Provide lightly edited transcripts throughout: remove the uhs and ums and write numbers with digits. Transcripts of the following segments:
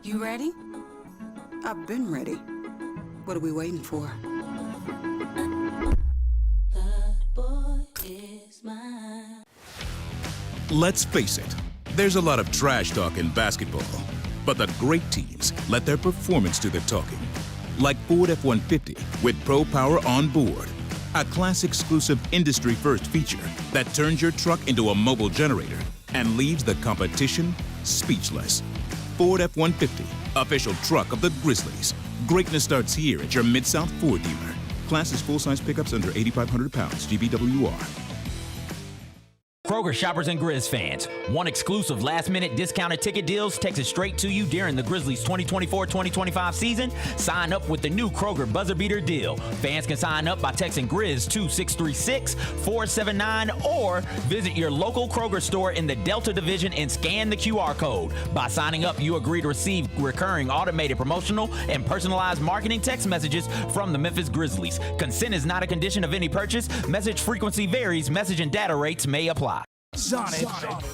You ready? I've been ready. What are we waiting for? Let's face it, there's a lot of trash talk in basketball, but the great teams let their performance do the talking. Like Ford F-150 with Pro Power on board, a class-exclusive industry-first feature that turns your truck into a mobile generator and leaves the competition speechless. Ford F-150, official truck of the Grizzlies. Greatness starts here at your Mid-South Ford dealer. Class is full-size pickups under 8,500 pounds, GVWR. Kroger shoppers and Grizz fans, one exclusive last-minute discounted ticket deals texted straight to you during the Grizzlies 2024-2025 season. Sign up with the new Kroger Buzzer Beater deal. Fans can sign up by texting Grizz to 636-479 or visit your local Kroger store in the Delta Division and scan the QR code. By signing up, you agree to receive recurring automated promotional and personalized marketing text messages from the Memphis Grizzlies. Consent is not a condition of any purchase. Message frequency varies. Message and data rates may apply. Sonic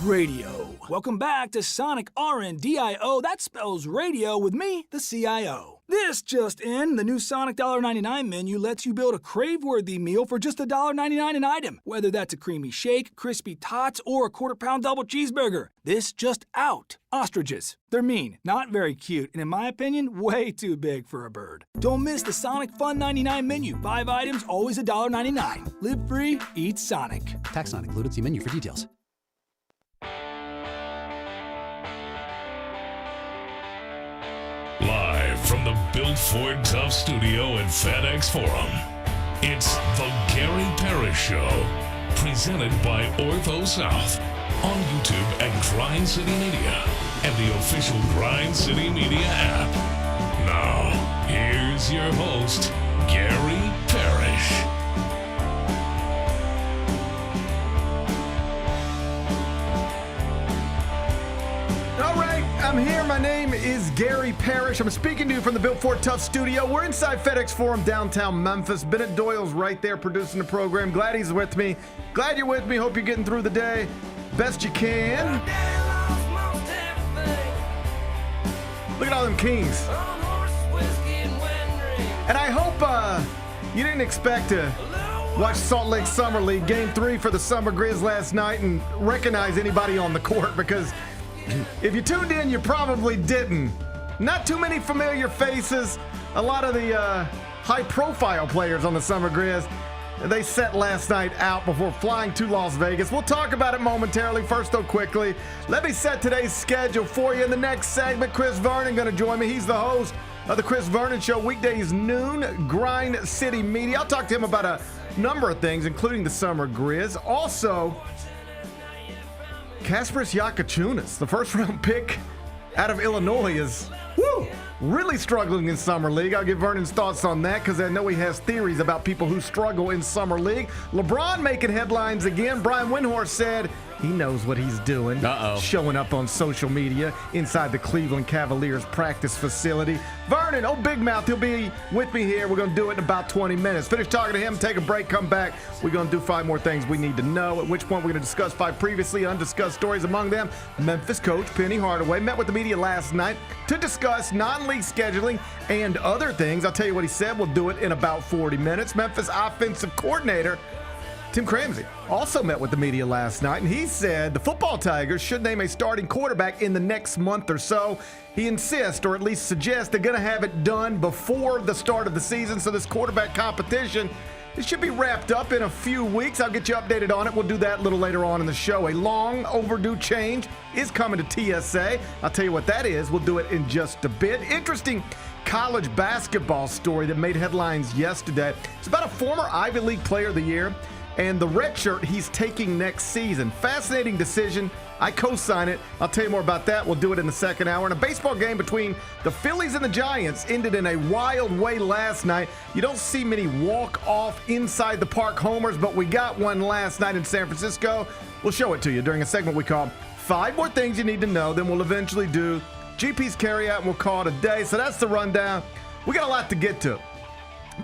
Radio. Welcome back to Sonic RNDIO. That spells radio with me, the CIO. This just in, the new Sonic $1.99 menu lets you build a crave-worthy meal for just $1.99 an item, whether that's a creamy shake, crispy tots, or a quarter-pound double cheeseburger. This just out. Ostriches. They're mean, not very cute, and in my opinion, way too big for a bird. Don't miss the Sonic Fun 99 menu. 5 items, always $1.99. Live free, eat Sonic. Tax not included. See menu for details. Live from the Built Ford Tough studio at FedEx Forum, it's the Gary Parrish Show, presented by Ortho South, on YouTube at Grind City Media and the official Grind City Media app. Now, here's your host, Gary Parrish. All right, I'm here. My name is Gary Parrish. I'm speaking to you from the Built Ford Tough studio. We're inside FedEx Forum, downtown Memphis. Bennett Doyle's right there producing the program. Glad he's with me. Glad you're with me. Hope you're getting through the day best you can. Look at all them Kings. And I hope you didn't expect to watch Salt Lake Summer League Game 3 for the Summer Grizz last night and recognize anybody on the court, because if you tuned in, you probably didn't. Not too many familiar faces. A lot of the high-profile players on the Summer Grizz, they set last night out before flying to Las Vegas. We'll talk about it momentarily. First, though, quickly, let me set today's schedule for you. In the next segment, Chris Vernon going to join me. He's the host of the Chris Vernon Show, weekdays noon, Grind City Media. I'll talk to him about a number of things, including the Summer Grizz. Also, Casper Yakatunis, the first-round pick out of Illinois, is really struggling in Summer League. I'll get Vernon's thoughts on that because I know he has theories about people who struggle in Summer League. LeBron making headlines again. Brian Windhorst said he knows what he's doing. Showing up on social media inside the Cleveland Cavaliers practice facility. Vernon, Big Mouth, he'll be with me here. We're going to do it in about 20 minutes. Finish talking to him, take a break, come back. We're going to do 5 more things we need to know, at which point we're going to discuss 5 previously undiscussed stories. Among them, Memphis coach Penny Hardaway met with the media last night to discuss non-league scheduling and other things. I'll tell you what he said. We'll do it in about 40 minutes. Memphis offensive coordinator Tim Cramsey also met with the media last night, and he said the football Tigers should name a starting quarterback in the next month or so. He insists, or at least suggests, they're going to have it done before the start of the season, so this quarterback competition, it should be wrapped up in a few weeks. I'll get you updated on it. We'll do that a little later on in the show. A long overdue change is coming to TSA. I'll tell you what that is. We'll do it in just a bit. Interesting college basketball story that made headlines yesterday. It's about a former Ivy League Player of the Year and the red shirt he's taking next season. Fascinating decision. I co-sign it. I'll tell you more about that. We'll do it in the second hour. And a baseball game between the Phillies and the Giants ended in a wild way last night. You don't see many walk-off inside the park homers, but we got one last night in San Francisco. We'll show it to you during a segment we call 5 more things you need to know. Then we'll eventually do GP's carryout and we'll call it a day. So that's the rundown. We got a lot to get to.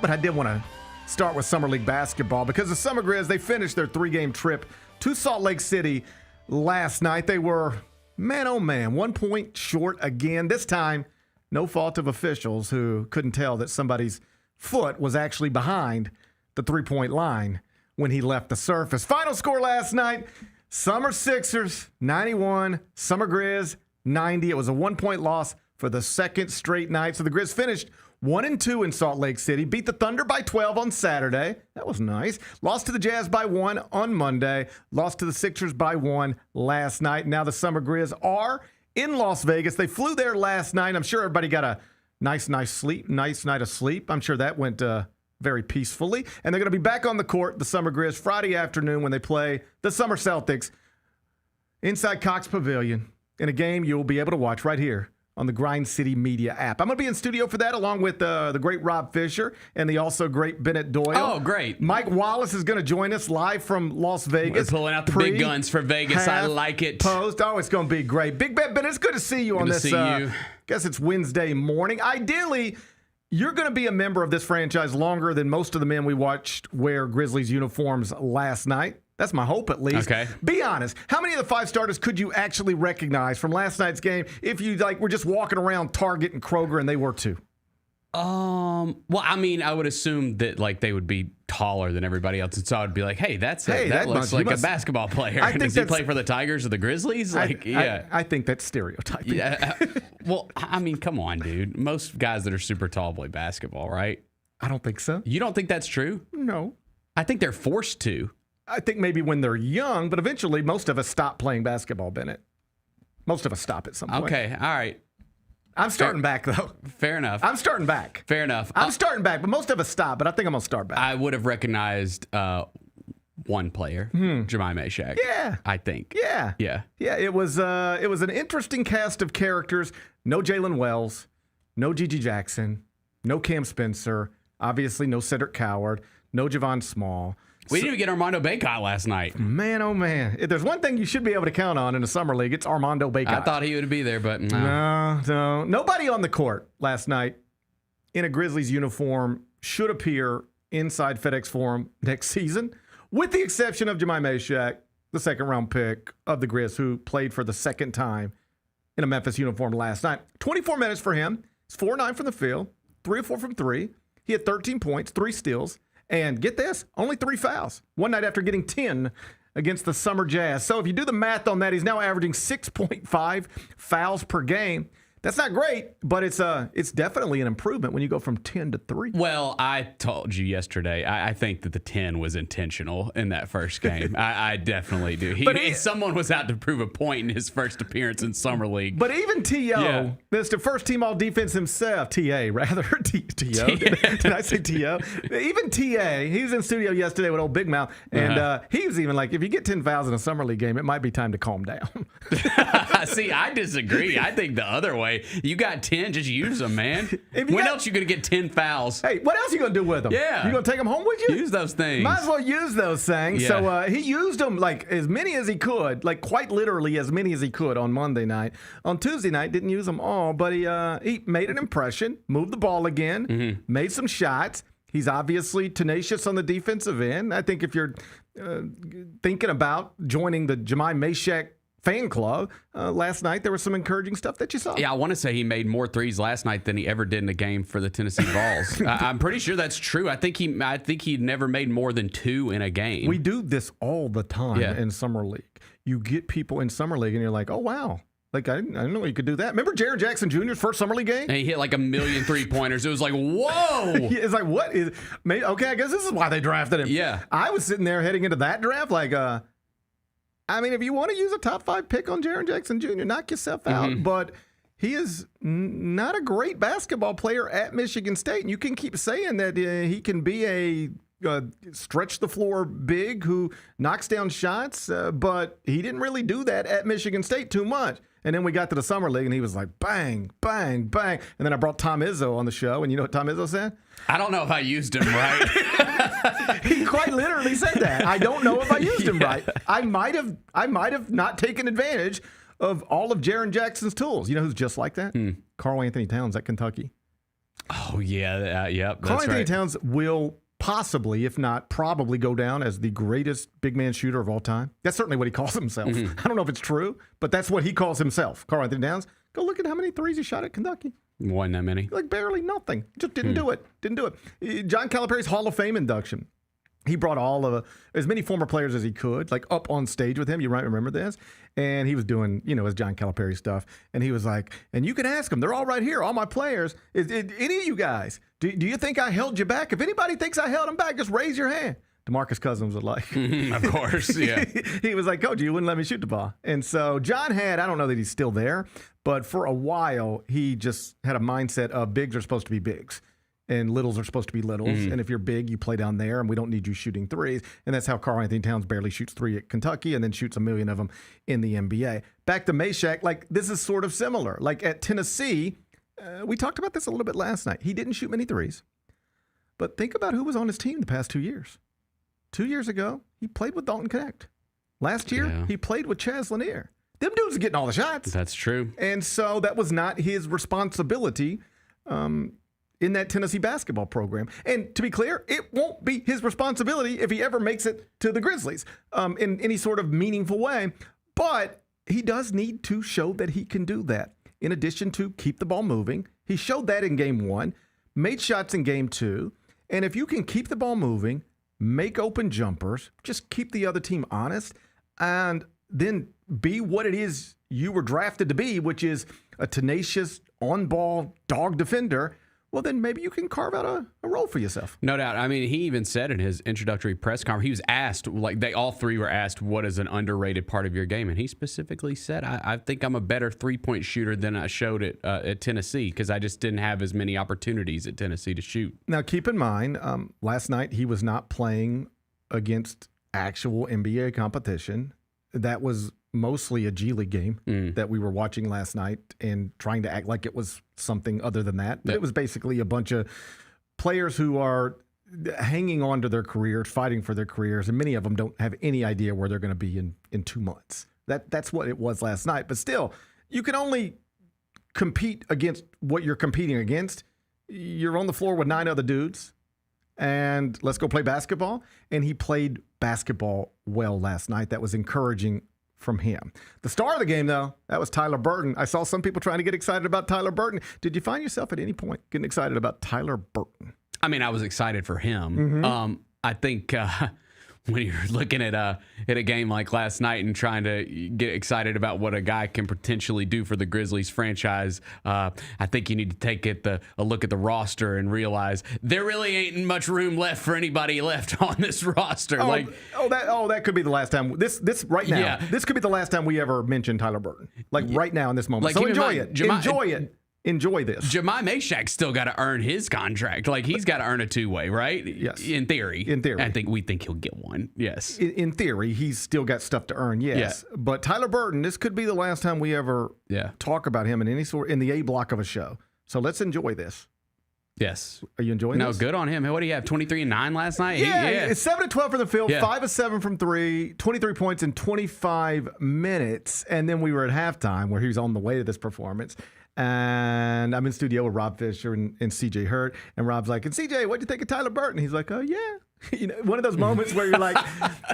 But I did want to start with Summer League basketball because the Summer Grizz, they finished their 3-game trip to Salt Lake City last night. They were, man, oh man, 1 point short again. This time, no fault of officials who couldn't tell that somebody's foot was actually behind the 3-point line when he left the surface. Final score last night, Summer Sixers 91, Summer Grizz 90. It was a 1-point loss for the second straight night. So the Grizz finished 1-2 in Salt Lake City, beat the Thunder by 12 on Saturday. That was nice. Lost to the Jazz by 1 on Monday. Lost to the Sixers by 1 last night. Now the Summer Grizz are in Las Vegas. They flew there last night. I'm sure everybody got a nice night of sleep. I'm sure that went very peacefully. And they're going to be back on the court, the Summer Grizz, Friday afternoon when they play the Summer Celtics inside Cox Pavilion in a game you'll be able to watch right here on the Grind City Media app. I'm going to be in studio for that along with the great Rob Fisher and the also great Bennett Doyle. Oh, great. Mike Wallace is going to join us live from Las Vegas. We're pulling out the big guns for Vegas. I like it. Post. Oh, it's going to be great. Big Bet Bennett, it's good to see you on this. I guess it's Wednesday morning. Ideally, you're going to be a member of this franchise longer than most of the men we watched wear Grizzlies uniforms last night. That's my hope, at least. Okay. Be honest. How many of the 5 starters could you actually recognize from last night's game if you were just walking around Target and Kroger and they were too? Well, I mean, I would assume that they would be taller than everybody else, and so I would be like, "Hey, that looks like a basketball player." Does he play for the Tigers or the Grizzlies? I think that's stereotyping. Yeah. Well, I mean, come on, dude. Most guys that are super tall play basketball, right? I don't think so. You don't think that's true? No. I think they're forced to. I think maybe when they're young, but eventually most of us stop playing basketball, Bennett. Most of us stop at some point. Okay, all right. I'm starting back, though. Fair enough. I'm starting back. Fair enough. I'm starting back, but most of us stop, but I think I'm going to start back. I would have recognized one player, Jemai Mahek. Yeah. I think. Yeah. Yeah. Yeah, it was an interesting cast of characters. No Jaylen Wells, no Gigi Jackson, no Cam Spencer, obviously no Cedric Coward, no Javon Small. We didn't even get Armando Bacot last night. Man, oh man. If there's one thing you should be able to count on in the Summer League, it's Armando Bacot. I thought he would be there, but no. No. Nobody on the court last night in a Grizzlies uniform should appear inside FedEx Forum next season, with the exception of Jemai Mahek, the second-round pick of the Grizz, who played for the second time in a Memphis uniform last night. 24 minutes for him. It's 4-9 from the field, 3 of 4 from 3. He had 13 points, 3 steals. And get this, only 3 fouls. One night after getting 10 against the Summer Jazz. So if you do the math on that, he's now averaging 6.5 fouls per game. That's not great, but it's definitely an improvement when you go from 10 to 3. Well, I told you yesterday, I think that the 10 was intentional in that first game. I definitely do. Someone was out to prove a point in his first appearance in Summer League. But even T.O., Mr. First Team All-Defense himself, T.A. rather, T.O. Did I say T.O.? Even T.A., he was in studio yesterday with old Big Mouth, and he was even like, if you get 10 fouls in a Summer League game, it might be time to calm down. See, I disagree. I think the other way. You got 10, just use them, man. When else you going to get 10 fouls? Hey, what else are you going to do with them? Yeah. You going to take them home with you? Use those things. Might as well use those things. Yeah. So he used them as many as he could, quite literally as many as he could on Monday night. On Tuesday night, didn't use them all, but he made an impression, moved the ball again, made some shots. He's obviously tenacious on the defensive end. I think if you're thinking about joining the Jemai Mahek fan club, last night there was some encouraging stuff that you saw. Yeah, I want to say he made more threes last night than he ever did in a game for the Tennessee Vols. I'm pretty sure that's true. I think he never made more than 2 in a game. We do this all the time in Summer League. You get people in Summer League and you're like, oh wow. I didn't know you could do that. Remember Jaren Jackson Jr.'s first Summer League game? And he hit a million 3-pointers. It was like, whoa! It's like, what is? Okay, I guess this is why they drafted him. Yeah. I was sitting there heading into that draft if you want to use a top 5 pick on Jaren Jackson Jr., knock yourself out. But he is not a great basketball player at Michigan State. And you can keep saying that he can be a stretch the floor big who knocks down shots, but he didn't really do that at Michigan State too much. And then we got to the Summer League, and he was like, bang, bang, bang. And then I brought Tom Izzo on the show, and you know what Tom Izzo said? I don't know if I used him right. He quite literally said that. I don't know if I used him right. I might have not taken advantage of all of Jaren Jackson's tools. You know who's just like that? Karl Anthony Towns at Kentucky. Oh, yeah. Yep. Karl Anthony Towns will possibly, if not probably, go down as the greatest big man shooter of all time. That's certainly what he calls himself. I don't know if it's true, but that's what he calls himself. Karl Anthony Towns. Go look at how many threes he shot at Kentucky. Wasn't that many? Like barely nothing. Just didn't do it. Didn't do it. John Calipari's Hall of Fame induction. He brought all of as many former players as he could, like up on stage with him. You might remember this. And he was doing, his John Calipari stuff. And he was like, and you can ask them. They're all right here, all my players. Any of you guys, do you think I held you back? If anybody thinks I held them back, just raise your hand. DeMarcus Cousins was like. Of course, yeah. He was like, Coach, you wouldn't let me shoot the ball. And so John I don't know that he's still there, but for a while, he just had a mindset of bigs are supposed to be bigs. And littles are supposed to be littles. And if you're big, you play down there, and we don't need you shooting threes. And that's how Karl Anthony Towns barely shoots three at Kentucky and then shoots a million of them in the NBA. Back to Mahek, this is sort of similar. Like at Tennessee, we talked about this a little bit last night. He didn't shoot many threes. But think about who was on his team the past 2 years. 2 years ago, he played with Dalton Connect. Last year, he played with Chaz Lanier. Them dudes are getting all the shots. That's true. And so that was not his responsibility in that Tennessee basketball program. And to be clear, it won't be his responsibility if he ever makes it to the Grizzlies in any sort of meaningful way. But he does need to show that he can do that. In addition to keep the ball moving, he showed that in game 1, made shots in game 2. And if you can keep the ball moving, make open jumpers, just keep the other team honest, and then be what it is you were drafted to be, which is a tenacious, on-ball dog defender, well, then maybe you can carve out a role for yourself. No doubt. I mean, he even said in his introductory press conference, he was asked, they all three were asked, what is an underrated part of your game? And he specifically said, I think I'm a better three-point shooter than I showed at Tennessee because I just didn't have as many opportunities at Tennessee to shoot. Now, keep in mind, last night he was not playing against actual NBA competition. That was mostly a G League game that we were watching last night and trying to act like it was something other than that. But it was basically a bunch of players who are hanging on to their careers, fighting for their careers, and many of them don't have any idea where they're going to be in 2 months. That's what it was last night. But still, you can only compete against what you're competing against. You're on the floor with 9 other dudes, and let's go play basketball. And he played basketball well last night. That was encouraging from him. The star of the game, though, that was Tyler Burton. I saw some people trying to get excited about Tyler Burton. Did you find yourself at any point getting excited about Tyler Burton? I mean, I was excited for him. I think when you're looking at a game like last night and trying to get excited about what a guy can potentially do for the Grizzlies franchise, I think you need to take a look at the roster and realize there really ain't much room left for anybody left on this roster. That could be the last time. This right now. Yeah. This could be the last time we ever mention Tyler Burton. Right now in this moment. So enjoy it. Enjoy it. Enjoy this. Jemai Mahek's still got to earn his contract. He's got to earn a two-way, right? Yes. In theory. We think he'll get one. Yes. In theory, he's still got stuff to earn. Yes. Yeah. But Tyler Burton, this could be the last time we ever talk about him in the A block of a show. So let's enjoy this. Yes. Are you enjoying this? No, good on him. What do you have? 23 and 9 last night? It's 7 of 12 from the field, 5 of 7 from 3, 23 points in 25 minutes. And then we were at halftime where he was on the way to this performance. And I'm in studio with Rob Fisher and CJ Hurt. And Rob's like, and CJ, what'd you think of Tyler Burton? He's like, oh, yeah. One of those moments where you're like,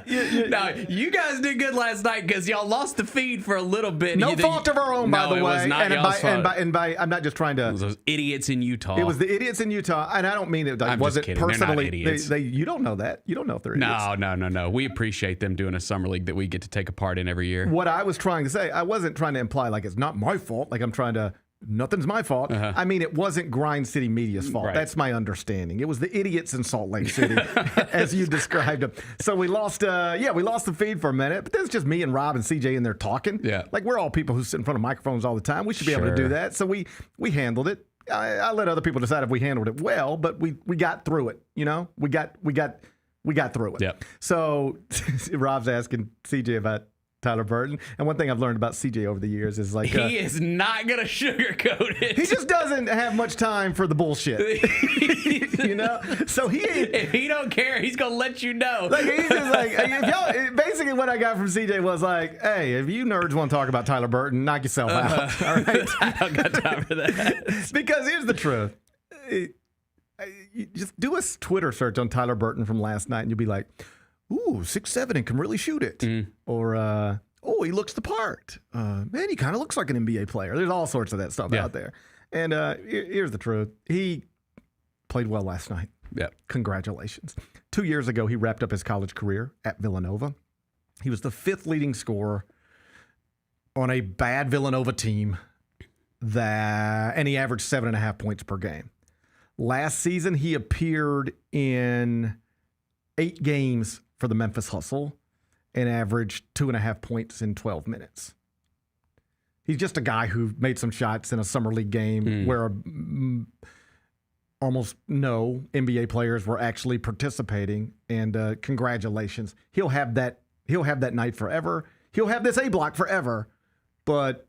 no, you guys did good last night because y'all lost the feed for a little bit. No fault of our own, by the way. Was not and by, I'm not just trying to. It was those idiots in Utah. It was the idiots in Utah, and I don't mean it. I'm wasn't just kidding. Personally. They're not idiots. You don't know that. You don't know if they're idiots. No. We appreciate them doing a summer league that we get to take a part in every year. What I was trying to say, I wasn't trying to imply like it's not my fault. Like I'm trying to. Nothing's my fault. I mean, it wasn't Grind City Media's fault. Right. That's my understanding. It was the idiots in Salt Lake City, as you described them. So we lost, we lost the feed for a minute. But that's just me and Rob and CJ in there talking. Yeah. Like we're all people who sit in front of microphones all the time. We should be able to do that. So we handled it. I let other people decide if we handled it well, but we got through it. We got We got through it. Yep. So Rob's asking CJ about Tyler Burton. And one thing I've learned about CJ over the years is like... he is not going to sugarcoat it. He just doesn't have much time for the bullshit. You know? So he ain't... If he don't care, he's going to let you know. Like, he's just like... If y'all, basically what I got from CJ was like, hey, if you nerds want to talk about Tyler Burton, knock yourself out. All right? I don't got time for that. Because here's the truth. You just do a Twitter search on Tyler Burton from last night and you'll be like, ooh, 6'7" and can really shoot it. Or, oh, he looks the part. Man, he kind of looks like an NBA player. There's all sorts of that stuff out there. And here's the truth. He played well last night. Yeah. Congratulations. 2 years ago, he wrapped up his college career at Villanova. He was the 5th leading scorer on a bad Villanova team, and he averaged 7.5 points per game. Last season, he appeared in 8 games for the Memphis Hustle and averaged 2.5 points in 12 minutes. He's just a guy who made some shots in a summer league game where almost no NBA players were actually participating. And congratulations. He'll have that night forever. He'll have this A block forever. But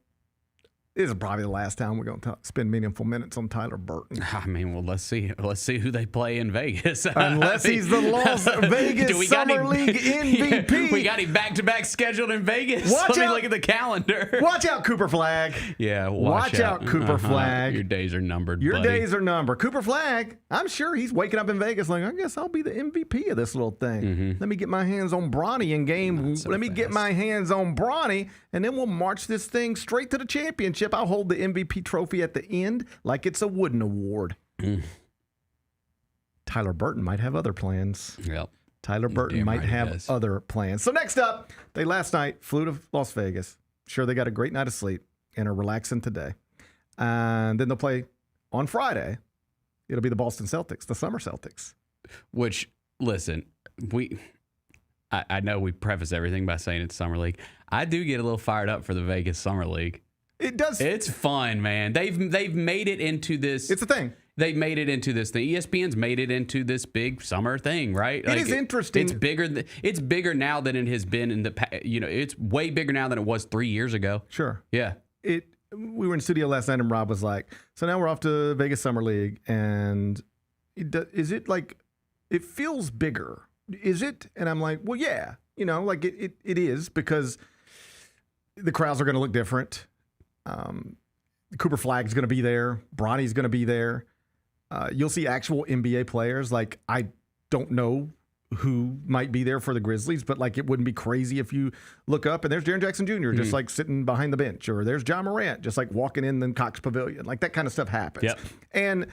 this is probably the last time we're going to spend meaningful minutes on Tyler Burton. I mean, well, let's see who they play in Vegas. Unless he's the Las Vegas Summer League MVP. We got him back-to-back scheduled in Vegas. Let me look at the calendar. Watch out, Cooper Flag. Yeah, watch out, Cooper Flag. Your days are numbered, Your buddy. days are numbered. Cooper Flag, I'm sure he's waking up in Vegas like, I guess I'll be the MVP of this little thing. Let me get my hands on Bronny in game. Let me get my hands on Bronny, and then we'll march this thing straight to the championship. I'll hold the MVP trophy at the end like it's a wooden award. Tyler Burton might have other plans. Yep. Tyler Burton might have other plans. So next up, they last night flew to Las Vegas. Sure, they got a great night of sleep and are relaxing today. And then they'll play on Friday. It'll be the Boston Celtics, the Summer Celtics. Which, listen, I know we preface everything by saying it's Summer League. I do get a little fired up for the Vegas Summer League. It does. It's fun, man. They've made it into this. It's a thing. They've made it into this thing. ESPN's made it into this big summer thing, right? It is interesting. It's bigger. It's bigger now than it has been in the past. It's way bigger now than it was 3 years ago. Sure. Yeah. We were in studio last night and Rob was like, so now we're off to Vegas Summer League. And is it like, it feels bigger. Is it? And I'm like, well, yeah. Like it is because the crowds are going to look different. Cooper Flag's going to be there. Bronny's going to be there. You'll see actual NBA players. Like, I don't know who might be there for the Grizzlies, but like it wouldn't be crazy if you look up and there's Jaren Jackson Jr. just like sitting behind the bench, or there's John Morant just like walking in the Cox Pavilion. Like that kind of stuff happens. Yep. And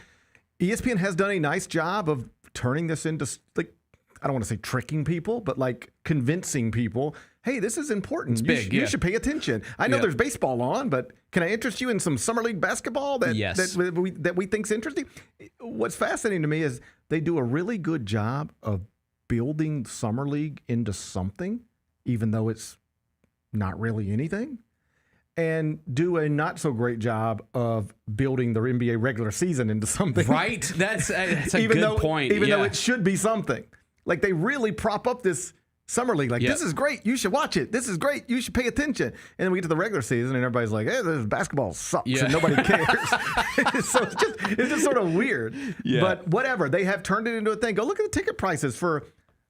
ESPN has done a nice job of turning this into, like, I don't want to say tricking people, but like convincing people, hey, this is important. It's big, you should pay attention. I know there's baseball on, but can I interest you in some Summer League basketball that we think's interesting? What's fascinating to me is they do a really good job of building Summer League into something, even though it's not really anything, and do a not so great job of building their NBA regular season into something. Right. That's a good point. Even though it should be something. Like they really prop up this Summer League. Like, this is great. You should watch it. This is great. You should pay attention. And then we get to the regular season and everybody's like, hey, this basketball sucks and nobody cares. So it's just sort of weird. Yeah. But whatever. They have turned it into a thing. Go look at the ticket prices for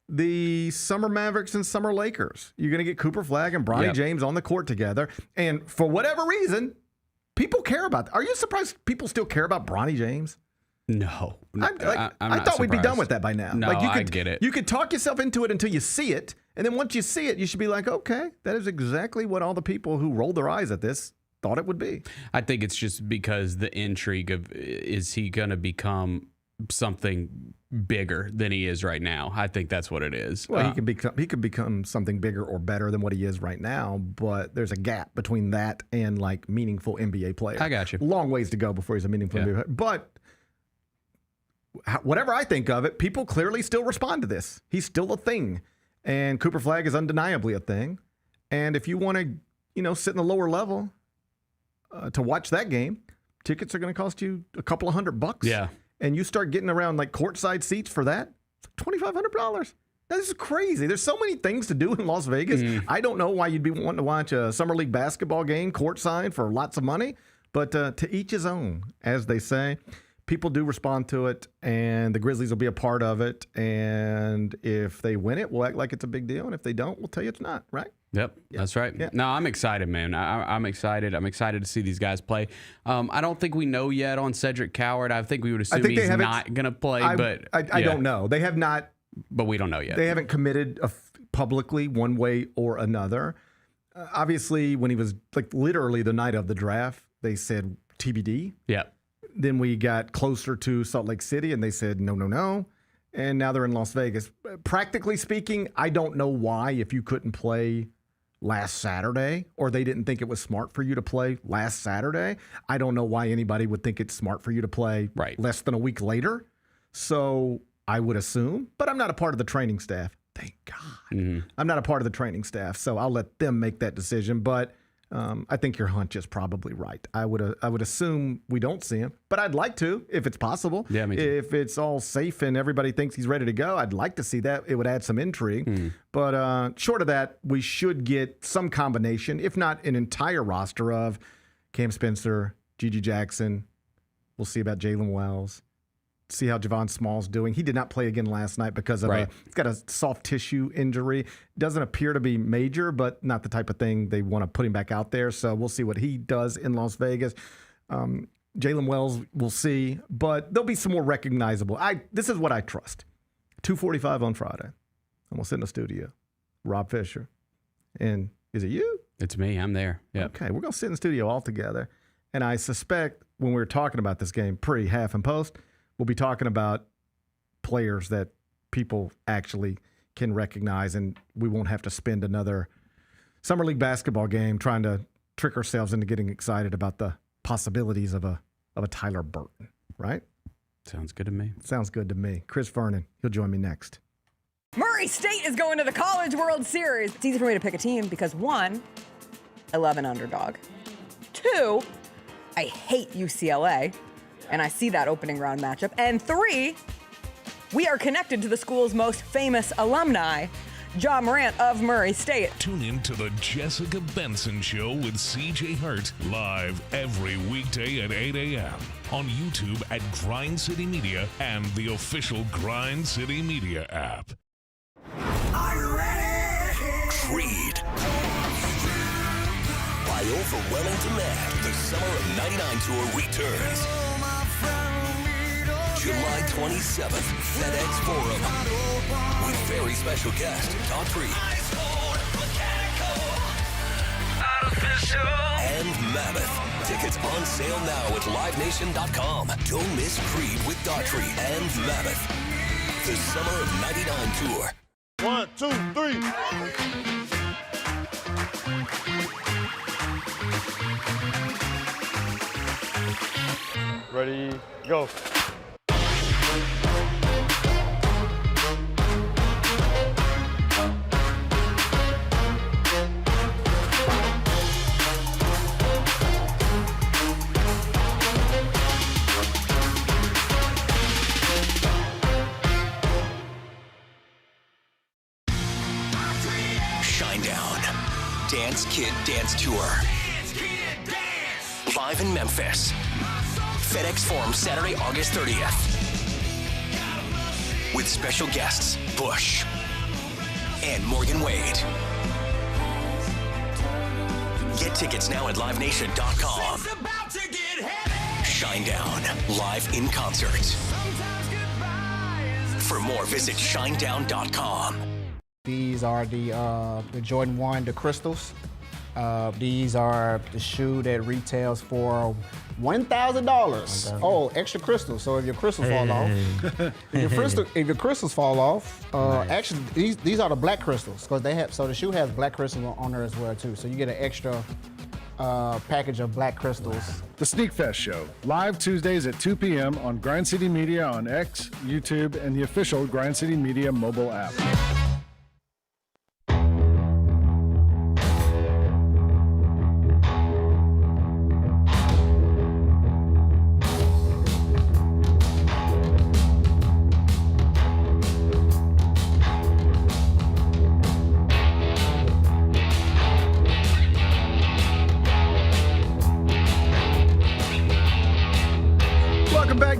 the Summer Mavericks and Summer Lakers. You're going to get Cooper Flag and Bronny James on the court together. And for whatever reason, people care about that. Are you surprised people still care about Bronny James? No. I thought we'd be done with that by now. No, I get it. You could talk yourself into it until you see it. And then once you see it, you should be like, okay, that is exactly what all the people who rolled their eyes at this thought it would be. I think it's just because the intrigue of, is he going to become something bigger than he is right now? I think that's what it is. Well, he could become something bigger or better than what he is right now, but there's a gap between that and like meaningful NBA player. I got you. Long ways to go before he's a meaningful NBA player. But whatever I think of it, people clearly still respond to this. He's still a thing. And Cooper Flag is undeniably a thing. And if you want to, sit in the lower level to watch that game, tickets are going to cost you a couple of $100. Yeah. And you start getting around like courtside seats for that, it's $2,500. This is crazy. There's so many things to do in Las Vegas. I don't know why you'd be wanting to watch a Summer League basketball game courtside for lots of money, but to each his own, as they say. People do respond to it, and the Grizzlies will be a part of it. And if they win it, we'll act like it's a big deal. And if they don't, we'll tell you it's not, right? Yep, that's right. Yeah. No, I'm excited, man. I'm excited. I'm excited to see these guys play. I don't think we know yet on Cedric Coward. I think we would assume he's not going to play, but I don't know. They have not. But we don't know yet. They haven't committed publicly one way or another. Obviously, when he was literally the night of the draft, they said TBD. Yeah. Then we got closer to Salt Lake City, and they said no. And now they're in Las Vegas. Practically speaking, I don't know why, if you couldn't play last Saturday, or they didn't think it was smart for you to play last Saturday. I don't know why anybody would think it's smart for you to play less than a week later. So I would assume, but I'm not a part of the training staff. Thank God. I'm not a part of the training staff, so I'll let them make that decision. But I think your hunch is probably right. I would assume we don't see him, but I'd like to if it's possible. Yeah, me too. If it's all safe and everybody thinks he's ready to go, I'd like to see that. It would add some intrigue. But short of that, we should get some combination, if not an entire roster of Cam Spencer, Gigi Jackson. We'll see about Jaylen Wells. See how Javon Small's doing. He did not play again last night because of he's got a soft tissue injury. Doesn't appear to be major, but not the type of thing they want to put him back out there. So we'll see what he does in Las Vegas. Jaylen Wells, we'll see, but there'll be some more recognizable. This is what I trust. 2:45 on Friday. I'm gonna sit in the studio. Rob Fisher, and is it you? It's me. I'm there. Yeah. Okay, we're gonna sit in the studio all together, and I suspect when we're talking about this game pre, half, and post, we'll be talking about players that people actually can recognize, and we won't have to spend another Summer League basketball game trying to trick ourselves into getting excited about the possibilities of a Tyler Burton, right? Sounds good to me. Sounds good to me. Chris Vernon, he'll join me next. Murray State is going to the College World Series. It's easy for me to pick a team because 1, I love an underdog. 2, I hate UCLA. And I see that opening round matchup. And 3, we are connected to the school's most famous alumni, Ja Morant of Murray State. Tune in to the Jessica Benson Show with CJ Hurt, live every weekday at 8 a.m. on YouTube at Grind City Media and the official Grind City Media app. Are you ready? Creed. By overwhelming demand, the Summer of '99 tour returns. July 27th, FedEx Forum. With very special guest, Daughtry. And Mammoth. Tickets on sale now at LiveNation.com. Don't miss Creed with Daughtry and Mammoth. The Summer of '99 tour. 1, 2, 3. Ready, go. Shinedown. Dance Kid Dance Tour. Live in Memphis. FedEx Forum, Saturday, August 30th. With special guests, Bush and Morgan Wade. Get tickets now at LiveNation.com. Shinedown, live in concert. For more, visit Shinedown.com. These are the Jordan 1, the crystals. These are the shoe that retails for $1,000. Oh, extra crystals. So if your crystals fall off, if your crystals fall off, actually these are the black crystals because they have. So the shoe has black crystals on there as well too. So you get an extra package of black crystals. The Sneak Fest Show, live Tuesdays at 2 p.m. on Grind City Media on X, YouTube, and the official Grind City Media mobile app.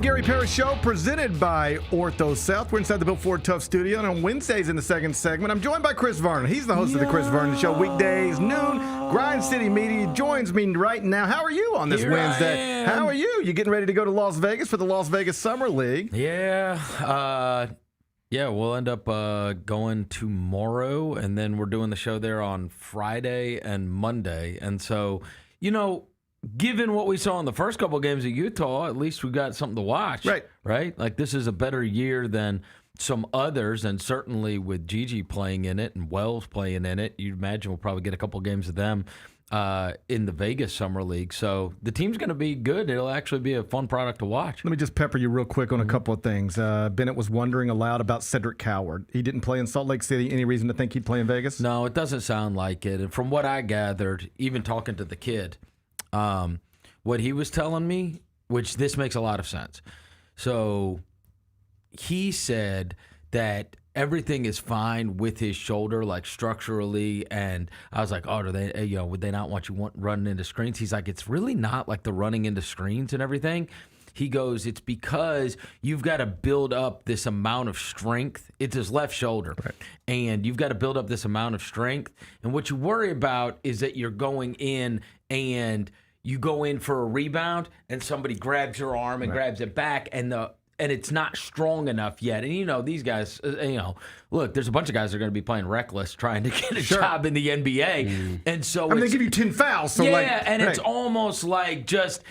Gary Parrish Show, presented by Ortho South. We're inside the Built Ford Tough studio, and on Wednesdays in the second segment, I'm joined by Chris Vernon. He's the host of the Chris Vernon Show, weekdays, noon. Grind City Media joins me right now. How are you on this Wednesday? How are you? You getting ready to go to Las Vegas for the Las Vegas Summer League? Yeah. We'll end up going tomorrow, and then we're doing the show there on Friday and Monday. And so, given what we saw in the first couple of games of Utah, at least we got something to watch. Right? Like, this is a better year than some others, and certainly with Gigi playing in it and Wells playing in it, you'd imagine we'll probably get a couple of games of them in the Vegas Summer League. So the team's going to be good. It'll actually be a fun product to watch. Let me just pepper you real quick on a couple of things. Bennett was wondering aloud about Cedric Coward. He didn't play in Salt Lake City. Any reason to think he'd play in Vegas? No, it doesn't sound like it. And from what I gathered, even talking to the kid, what he was telling me, which this makes a lot of sense. So he said that everything is fine with his shoulder, like structurally, and I was like, would they not want you running into screens? He's like, it's really not like the running into screens and everything. He goes, it's because you've got to build up this amount of strength. It's his left shoulder, and you've got to build up this amount of strength, and what you worry about is that you're going in and you go in for a rebound, and somebody grabs your arm and grabs it back, and it's not strong enough yet. And, these guys, look, there's a bunch of guys that are going to be playing reckless trying to get a job in the NBA. And so they give you 10 fouls. So it's almost like just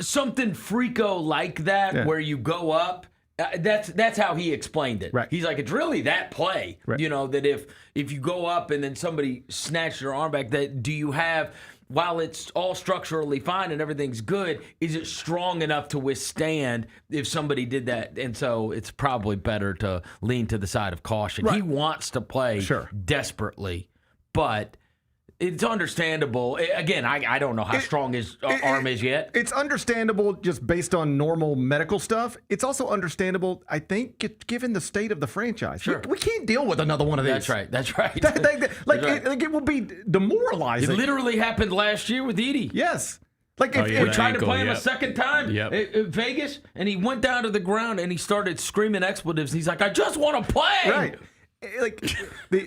something freako like that where you go up. That's how he explained it. He's like, it's really that play, that if you go up and then somebody snatched your arm back, that do you have – while it's all structurally fine and everything's good, is it strong enough to withstand if somebody did that? And so it's probably better to lean to the side of caution. He wants to play desperately, but it's understandable. Again, I don't know how strong his arm is yet. It's understandable just based on normal medical stuff. It's also understandable, I think, given the state of the franchise. We can't deal with another one of these. That's right. It will be demoralizing. It literally happened last year with Edie. Yes. We tried to play him a second time in Vegas, and he went down to the ground, and he started screaming expletives. He's like, I just want to play. Right.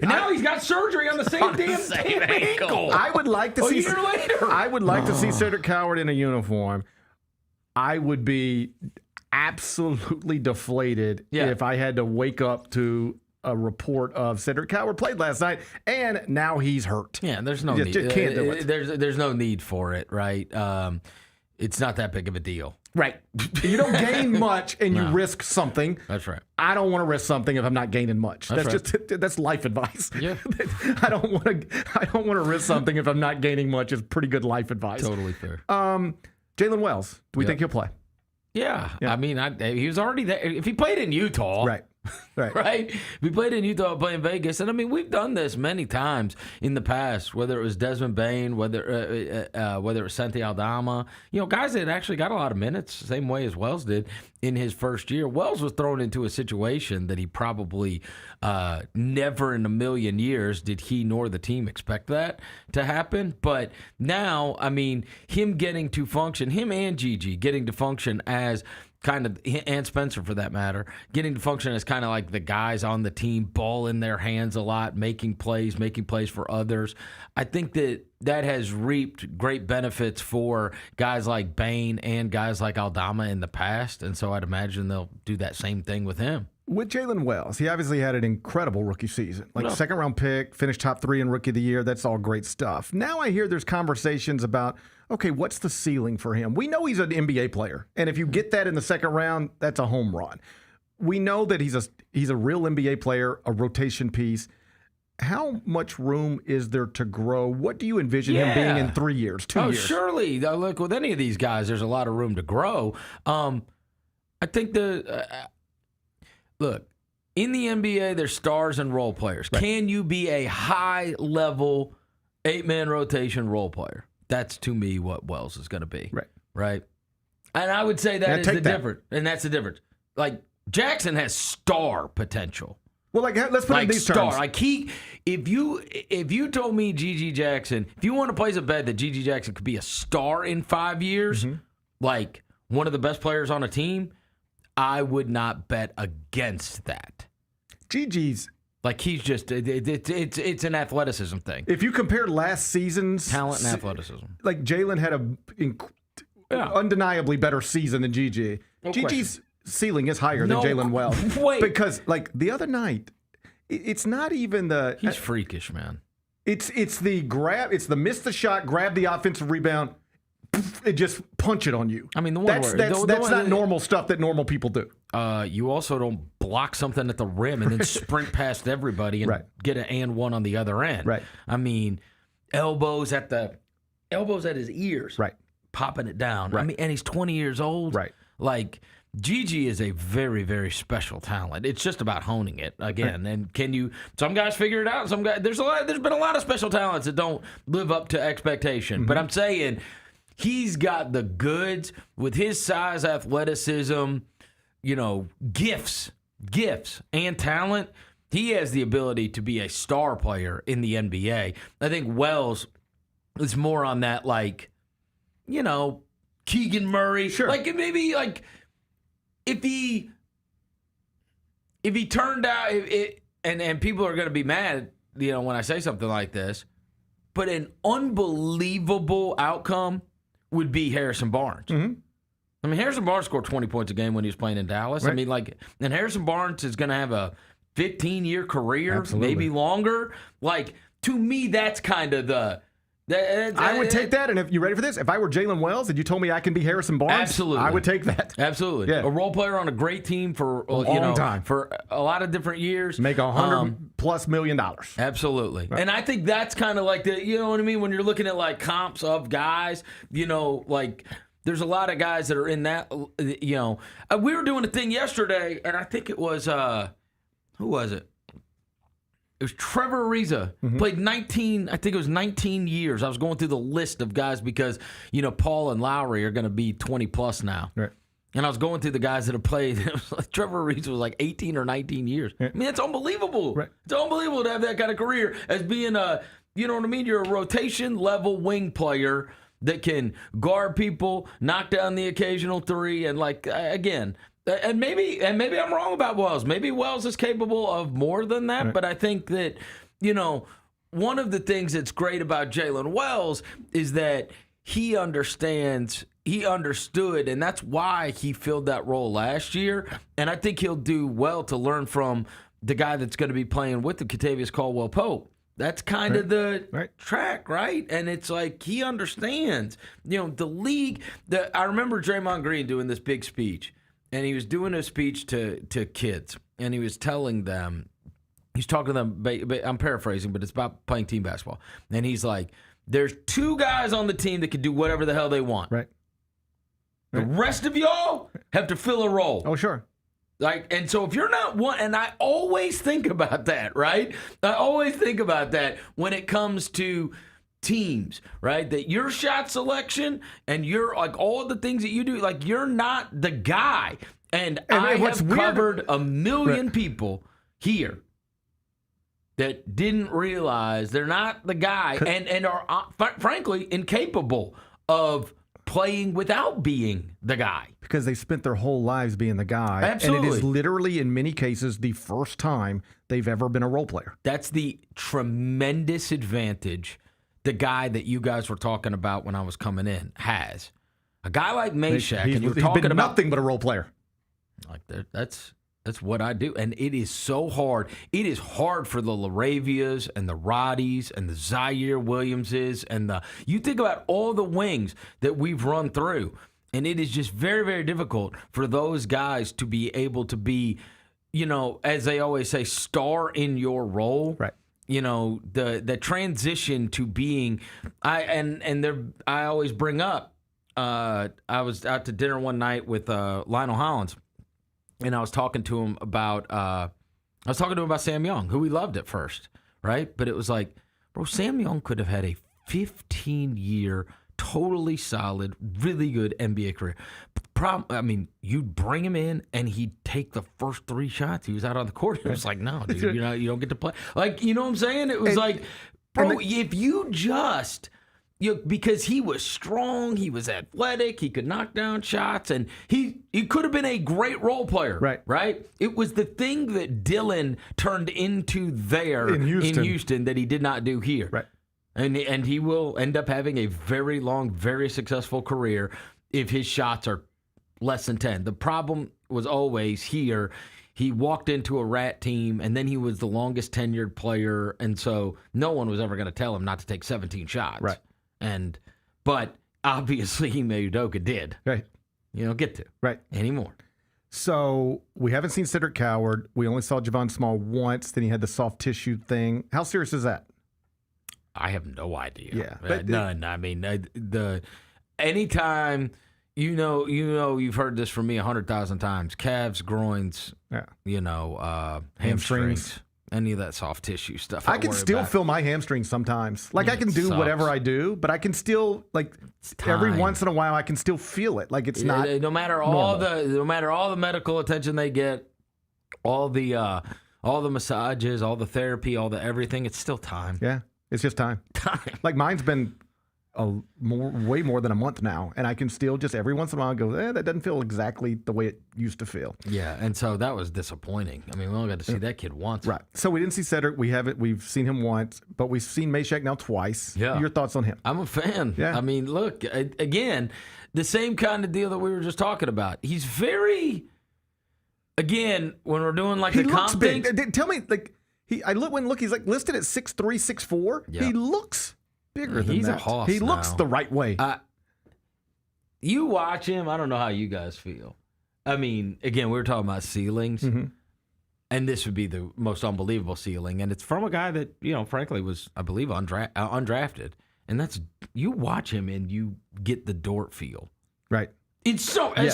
Now he's got surgery on the same damn ankle. I would like to see. A year later. I would like to see Cedric Coward in a uniform. I would be absolutely deflated if I had to wake up to a report of Cedric Coward played last night and now he's hurt. Yeah, there's no need. Can't do it. There's no need for it, right? It's not that big of a deal. Right. You don't gain much and you risk something. That's right. I don't want to risk something if I'm not gaining much. That's life advice. Yeah. I don't want to risk something if I'm not gaining much. Is pretty good life advice. Totally fair. Jaylen Wells, do we think he'll play? Yeah. I mean, he was already there. If he played in Utah. Right. Right? We played in Utah, playing Vegas, and I mean, we've done this many times in the past. Whether it was Desmond Bane, whether it was Santi Aldama, guys that actually got a lot of minutes, same way as Wells did in his first year. Wells was thrown into a situation that he probably never in a million years did he nor the team expect that to happen. But now, I mean, him getting to function, him and Gigi getting to function as kind of, and Spencer for that matter, getting to function as kind of like the guys on the team, ball in their hands a lot, making plays for others. I think that has reaped great benefits for guys like Bane and guys like Aldama in the past, and so I'd imagine they'll do that same thing with him. With Jaylen Wells, he obviously had an incredible rookie season. Second-round pick, finished top 3 in Rookie of the Year. That's all great stuff. Now I hear there's conversations about, okay, what's the ceiling for him? We know he's an NBA player, and if you get that in the second round, that's a home run. We know that he's a real NBA player, a rotation piece. How much room is there to grow? What do you envision him being in 3 years, 2 years? Surely. Look, with any of these guys, there's a lot of room to grow. I think look, in the NBA, there's stars and role players. Right. Can you be a high-level 8-man rotation role player? That's, to me, what Wells is going to be. Right? And I would say that is the difference. And that's the difference. Like, Jackson has star potential. Well, let's put it in these terms. If you told me Gigi Jackson, if you want to place a bet that Gigi Jackson could be a star in 5 years, like one of the best players on a team, I would not bet against that. Gigi's. Like, he's just, it's an athleticism thing. If you compare last season's talent and athleticism. Like, Jaylen had a undeniably better season than Gigi. No Gigi's ceiling is higher than Jaylen Wells. Wait. Because, like, the other night, it's not even the... He's freakish, man. It's the grab, it's the miss the shot, grab the offensive rebound, it just punch it on you. I mean, that's not normal stuff that normal people do. You also don't block something at the rim and then sprint past everybody and get an and one on the other end. Right. I mean, elbows at his ears. Right. Popping it down. Right. I mean, and he's 20 years old. Right. Like, Gigi is a very, very special talent. It's just about honing it again. And some guys figure it out. Some guys, there's been a lot of special talents that don't live up to expectation. But I'm saying he's got the goods with his size, athleticism, gifts and talent. He has the ability to be a star player in the NBA. I think Wells is more on that, like, Keegan Murray. Sure. Like, maybe, like, if he turned out, and people are going to be mad, when I say something like this, but an unbelievable outcome would be Harrison Barnes. Mm-hmm. I mean, Harrison Barnes scored 20 points a game when he was playing in Dallas. Right. I mean, like, and Harrison Barnes is going to have a 15-year career, Absolutely. maybe longer. Like, to me, that's kind of I would take that, and if you ready for this, if I were Jaylen Wells and you told me I can be Harrison Barnes, absolutely, I would take that. Absolutely, Yeah. A role player on a great team for a long time, for a lot of different years, make $100+ million. Absolutely, right. And I think that's kind of like you know what I mean, when you're looking at like comps of guys, like there's a lot of guys that are in that. We were doing a thing yesterday, and I think it was who was it? It was Trevor Ariza. Played 19, I think it was 19 years. I was going through the list of guys because, Paul and Lowry are going to be 20+ now. Right. And I was going through the guys that have played. It was like Trevor Ariza was like 18 or 19 years. Yeah. I mean, it's unbelievable. Right. It's unbelievable to have that kind of career as being you're a rotation level wing player that can guard people, knock down the occasional three, and again. And maybe I'm wrong about Wells. Maybe Wells is capable of more than that. Right. But I think that, one of the things that's great about Jaylen Wells is that he understands, he understood, and that's why he filled that role last year. And I think he'll do well to learn from the guy that's going to be playing with the Kentavious Caldwell-Pope. That's kind of the track, right? And it's like he understands, the league. I remember Draymond Green doing this big speech. And he was doing a speech to kids, and he was telling them, he's talking to them, I'm paraphrasing, but it's about playing team basketball. And he's like, there's two guys on the team that can do whatever the hell they want. Right. The rest of y'all have to fill a role. Oh, sure. And so if you're not one, and I always think about that, right? I always think about that when it comes to teams, right? That your shot selection and your all of the things that you do, you're not the guy. And I have covered a million people here that didn't realize they're not the guy and are frankly incapable of playing without being the guy. Because they spent their whole lives being the guy. Absolutely. And it is literally, in many cases, the first time they've ever been a role player. That's the tremendous advantage the guy that you guys were talking about when I was coming in has. A guy like Mahek, and you're talking been about nothing but a role player. Like that's what I do, and it is so hard. It is hard for the Laravias and the Roddies and the Zaire Williamses and you think about all the wings that we've run through, and it is just very, very difficult for those guys to be able to be, as they always say, star in your role. Right. The transition to being, I always bring up, I was out to dinner one night with Lionel Hollins, and I was talking to him about Sam Young, who we loved at first, right? But it was like, bro, Sam Young could have had a 15-year, totally solid, really good NBA career. You'd bring him in and he'd take the first 3 shots. He was out on the court. It was like, no, dude, you don't get to play. You know what I'm saying? It was bro, if you just because he was strong, he was athletic, he could knock down shots, and he could have been a great role player. Right? It was the thing that Dylan turned into there in Houston that he did not do here. Right. And he will end up having a very long, very successful career if his shots are less than 10. The problem was always here. He walked into a rat team, and then he was the longest tenured player, and so no one was ever going to tell him not to take 17 shots. Right. But obviously, Ime Udoka did. Right. You don't get to. Right. Anymore. So we haven't seen Cedric Coward. We only saw Javon Small once. Then he had the soft tissue thing. How serious is that? I have no idea. Yeah. But none. I mean, anytime you've heard this from me 100,000 times. Calves, groins, hamstrings. Any of that soft tissue stuff. I can still feel my hamstrings sometimes. Like I can do whatever I do, but I can still every once in a while I can still feel it. Like it's not no matter all the medical attention they get, all the massages, all the therapy, all the everything. It's still time. Yeah, it's just time. Like mine's been way more than a month now, and I can still just every once in a while go, that doesn't feel exactly the way it used to feel. Yeah, and so that was disappointing. I mean, we only got to see that kid once. Right. So we didn't see Cedric. We've seen him once, but we've seen Mahek now twice. Yeah. Your thoughts on him? I'm a fan. Yeah. I mean, look, again, the same kind of deal that we were just talking about. He's very, again, when we're doing like he the looks comp big. thing. Tell me, he's like listed at 6'3", 6'4". Yeah. He looks bigger than He's that. a hoss He now. looks the right way. You watch him, I don't know how you guys feel. I mean, again, we were talking about ceilings, and this would be the most unbelievable ceiling, and it's from a guy that, frankly, was, I believe, undrafted. And that's, you watch him and you get the Dort feel. Right. It's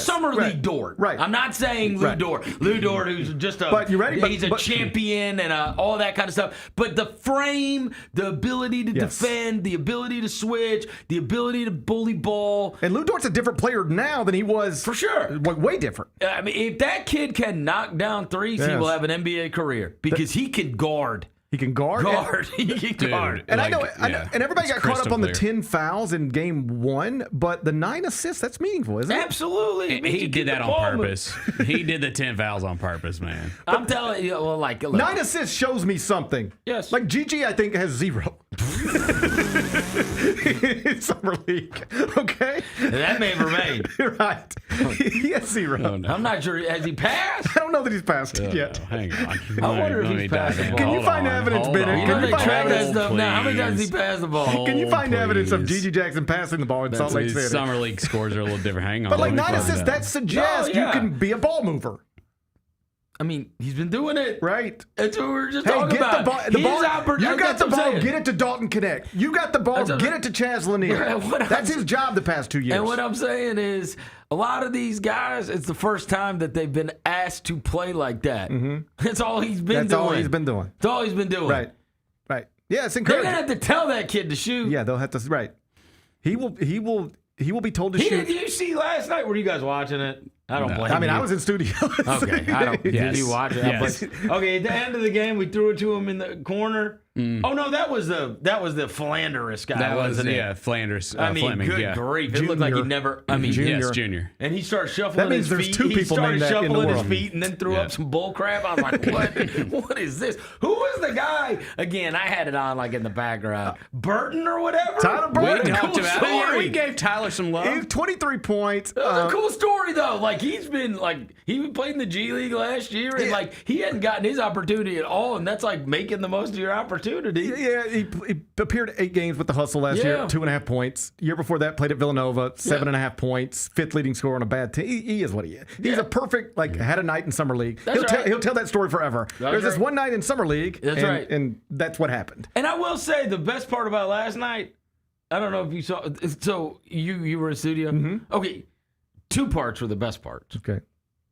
Summer League Dort. Right. I'm not saying Lou Dort. Lou Dort, who's just he's a champion and all that kind of stuff. But the frame, the ability to defend, the ability to switch, the ability to bully ball. And Lou Dort's a different player now than he was. For sure. Way different. I mean, if that kid can knock down threes, he will have an NBA career because he can guard. He can guard. He can guard. And I know, and everybody got caught up on the 10 fouls in game 1, but the 9 assists, that's meaningful, isn't it? Absolutely. He did that on purpose. He did the 10 fouls on purpose, man. I'm telling you, look, 9 assists shows me something. Yes. Like Gigi, I think, has 0. In Summer League. Okay? That may remain. Right. He has 0. Oh, no. I'm not sure. Has he passed? I don't know that he's passed yet. Hang on. I wonder if he's passed the ball. Can you find evidence, Bennett? Can you find evidence? Now, how many times has he passed the ball? Can you find evidence of Gigi Jackson passing the ball in Salt Lake City? Summer League scores are a little different. Hang on. But 9 assists, that suggests you can be a ball mover. I mean, he's been doing it. Right. That's what we were just talking get about. The ball. You got the ball, get it to Dalton Connect. You got the ball, get it to Chaz Lanier. That's his job the past 2 years. And what I'm saying is, a lot of these guys, it's the first time that they've been asked to play like that. That's all he's been doing. That's all he's been doing. That's all he's been doing. Right. Yeah, it's They're encouraging. going to have to tell that kid to shoot. Yeah, they'll have to. Right. He will be told to shoot. Did you see last night? Were you guys watching it? I don't blame you. I mean, I was in studio. Okay. I don't. Did you watch it? Yes. Okay. At the end of the game, we threw it to him in the corner. Oh no, that was the Flanders guy. That was Flanders. I mean, Fleming, good grief! It looked like he never. I mean, Yes, Junior. And he started shuffling. That means his there's feet. 2 people named that in the world. He started shuffling his feet and then threw up some bull crap. I was like, what is this? Who was the guy? Again, I had it on like in the background. Burton or whatever. Tyler Burton. We gave Tyler some love. He's 23 points. That was a cool story though. Like he played in the G League last year, and he hadn't gotten his opportunity at all, and that's like making the most of your opportunity. Yeah, he appeared 8 games with the Hustle last year, 2.5 points. Year before that, played at Villanova, 7.5 points, 5th leading scorer on a bad team. He is what he is. He's a perfect, had a night in Summer League. He'll tell that story forever. There's this one night in Summer League, and that's what happened. And I will say, the best part about last night, I don't know if you saw, so you were in studio? Okay, 2 parts were the best parts. Okay.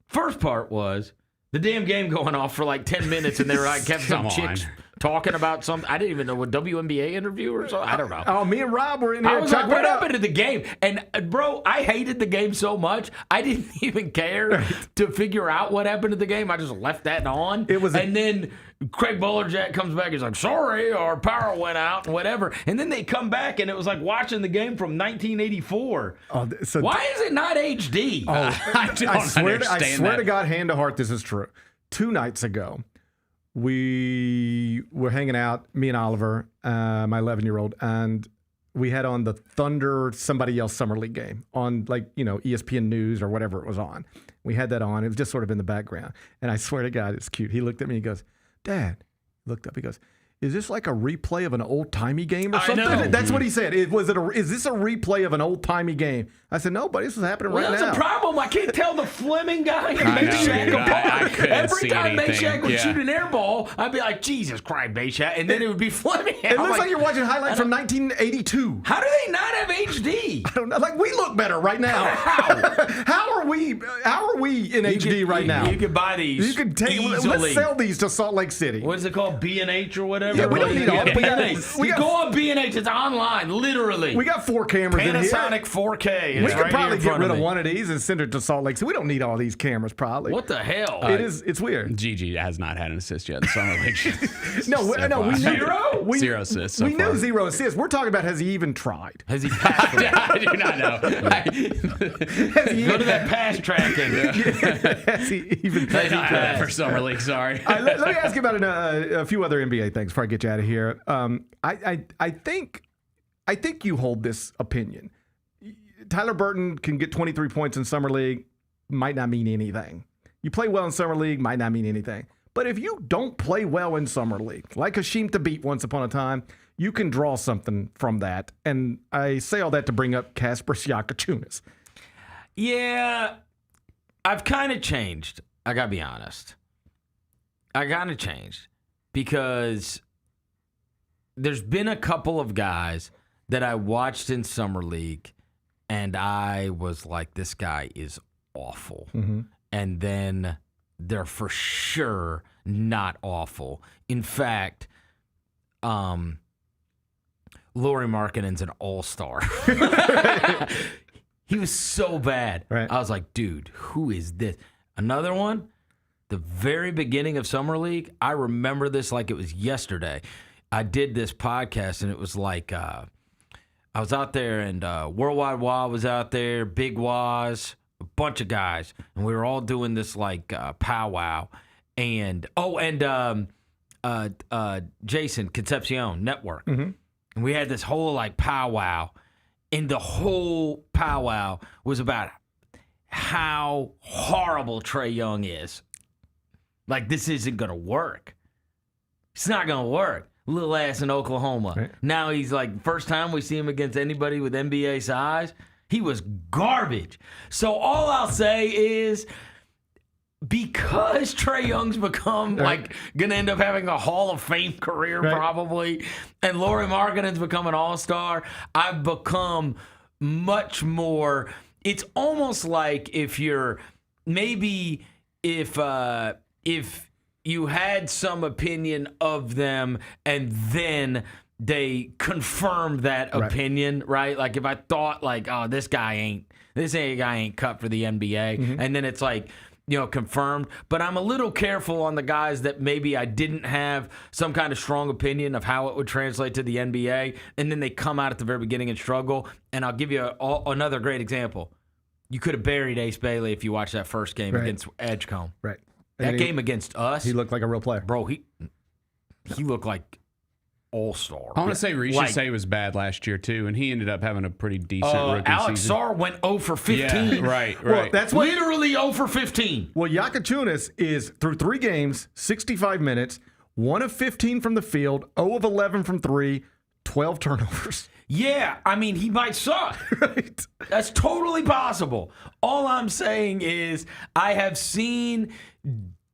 First part was the damn game going off for like 10 minutes, and they were like kept some chicks talking about something. I didn't even know, what WNBA interview or something. I don't know. Oh, me and Rob were in here. I was like, what happened to the game? And bro, I hated the game so much, I didn't even care to figure out what happened to the game. I just left that on. And then Craig Bolerjack comes back. He's like, sorry, our power went out, whatever. And then they come back, and it was like watching the game from 1984. Why is it not HD? I swear to God, hand to heart, this is true. 2 nights ago, we were hanging out, me and Oliver, my 11-year-old, and we had on the Thunder somebody else summer league game on ESPN News or whatever it was on. We had that on. It was just sort of in the background. And I swear to God, it's cute. He looked at me and he goes, Dad, looked up, he goes, is this like a replay of an old-timey game or something? I know. That's what he said. Is this a replay of an old-timey game? I said, no, buddy, this is happening right now. That's a problem. I can't tell the Fleming guy and Meshack apart. Every time Meshack would shoot an air ball, I'd be like, Jesus Christ, Meshack. And then it would be Fleming. It looks like you're watching highlights from 1982. How do they not have HD? I don't know. Like, we look better right now. How are we in HD right now? You could buy these. You could take. Easily. Let's sell these to Salt Lake City. What is it called? B&H or whatever? Yeah, we don't need all You go on B&H. It's online, literally. We got 4 cameras in here. Panasonic 4K. We could probably get rid of one of these and send it to Salt Lake City. We don't need all these cameras, probably. What the hell? It's weird. Gigi has not had an assist yet in summer league. we zero? Zero assists. We knew 0 assists. We're talking about has he even tried? Has he passed? I do not know. Go to that pass tracking. Has he even tried? For summer league? Sorry. Let me ask you about a few other NBA things before I get you out of here. I think you hold this opinion. Tyler Burton can get 23 points in summer league, might not mean anything. You play well in summer league, might not mean anything. But if you don't play well in summer league, like Hasheem Thabit once upon a time, you can draw something from that. And I say all that to bring up Casper Yakatunis. Yeah, I've kind of changed. I got to be honest. I kind of changed because there's been a couple of guys that I watched in summer league and I was like, this guy is awful. Mm-hmm. And then they're for sure not awful. In fact, Lauri Markkanen's an all-star. He was so bad. Right. I was like, dude, who is this? Another one, the very beginning of Summer League, I remember this like it was yesterday. I did this podcast, and it was like I was out there, and Worldwide Wa was out there, Big Waz, a bunch of guys, and we were all doing this like powwow. And Jason Concepcion Network. Mm-hmm. And we had this whole like powwow, and the whole powwow was about how horrible Trae Young is. Like, this isn't going to work. It's not going to work. Little ass in Oklahoma. Right. Now he's like, first time we see him against anybody with NBA size, he was garbage. So all I'll say is, because Trae Young's become like gonna end up having a Hall of Fame career probably, and Lauri Markkanen's become an all-star, I've become much more. It's almost like if you're maybe if you had some opinion of them and then they confirmed that opinion, right? Like if I thought like, oh, this guy ain't cut for the NBA, and then it's like, you know, confirmed. But I'm a little careful on the guys that maybe I didn't have some kind of strong opinion of how it would translate to the NBA, and then they come out at the very beginning and struggle. And I'll give you another great example. You could have buried Ace Bailey if you watched that first game against Edgecombe. Right. That game against us, he looked like a real player. Bro, he looked like all-star. I want to say Riche was bad last year, too, and he ended up having a pretty decent rookie Alex season. Sarr went 0 for 15. Yeah, right. Well, that's what, literally 0 for 15. Well, Yakatunis is through 3 games, 65 minutes, 1 of 15 from the field, 0 of 11 from 3, 12 turnovers. Yeah, I mean, he might suck. Right. That's totally possible. All I'm saying is I have seen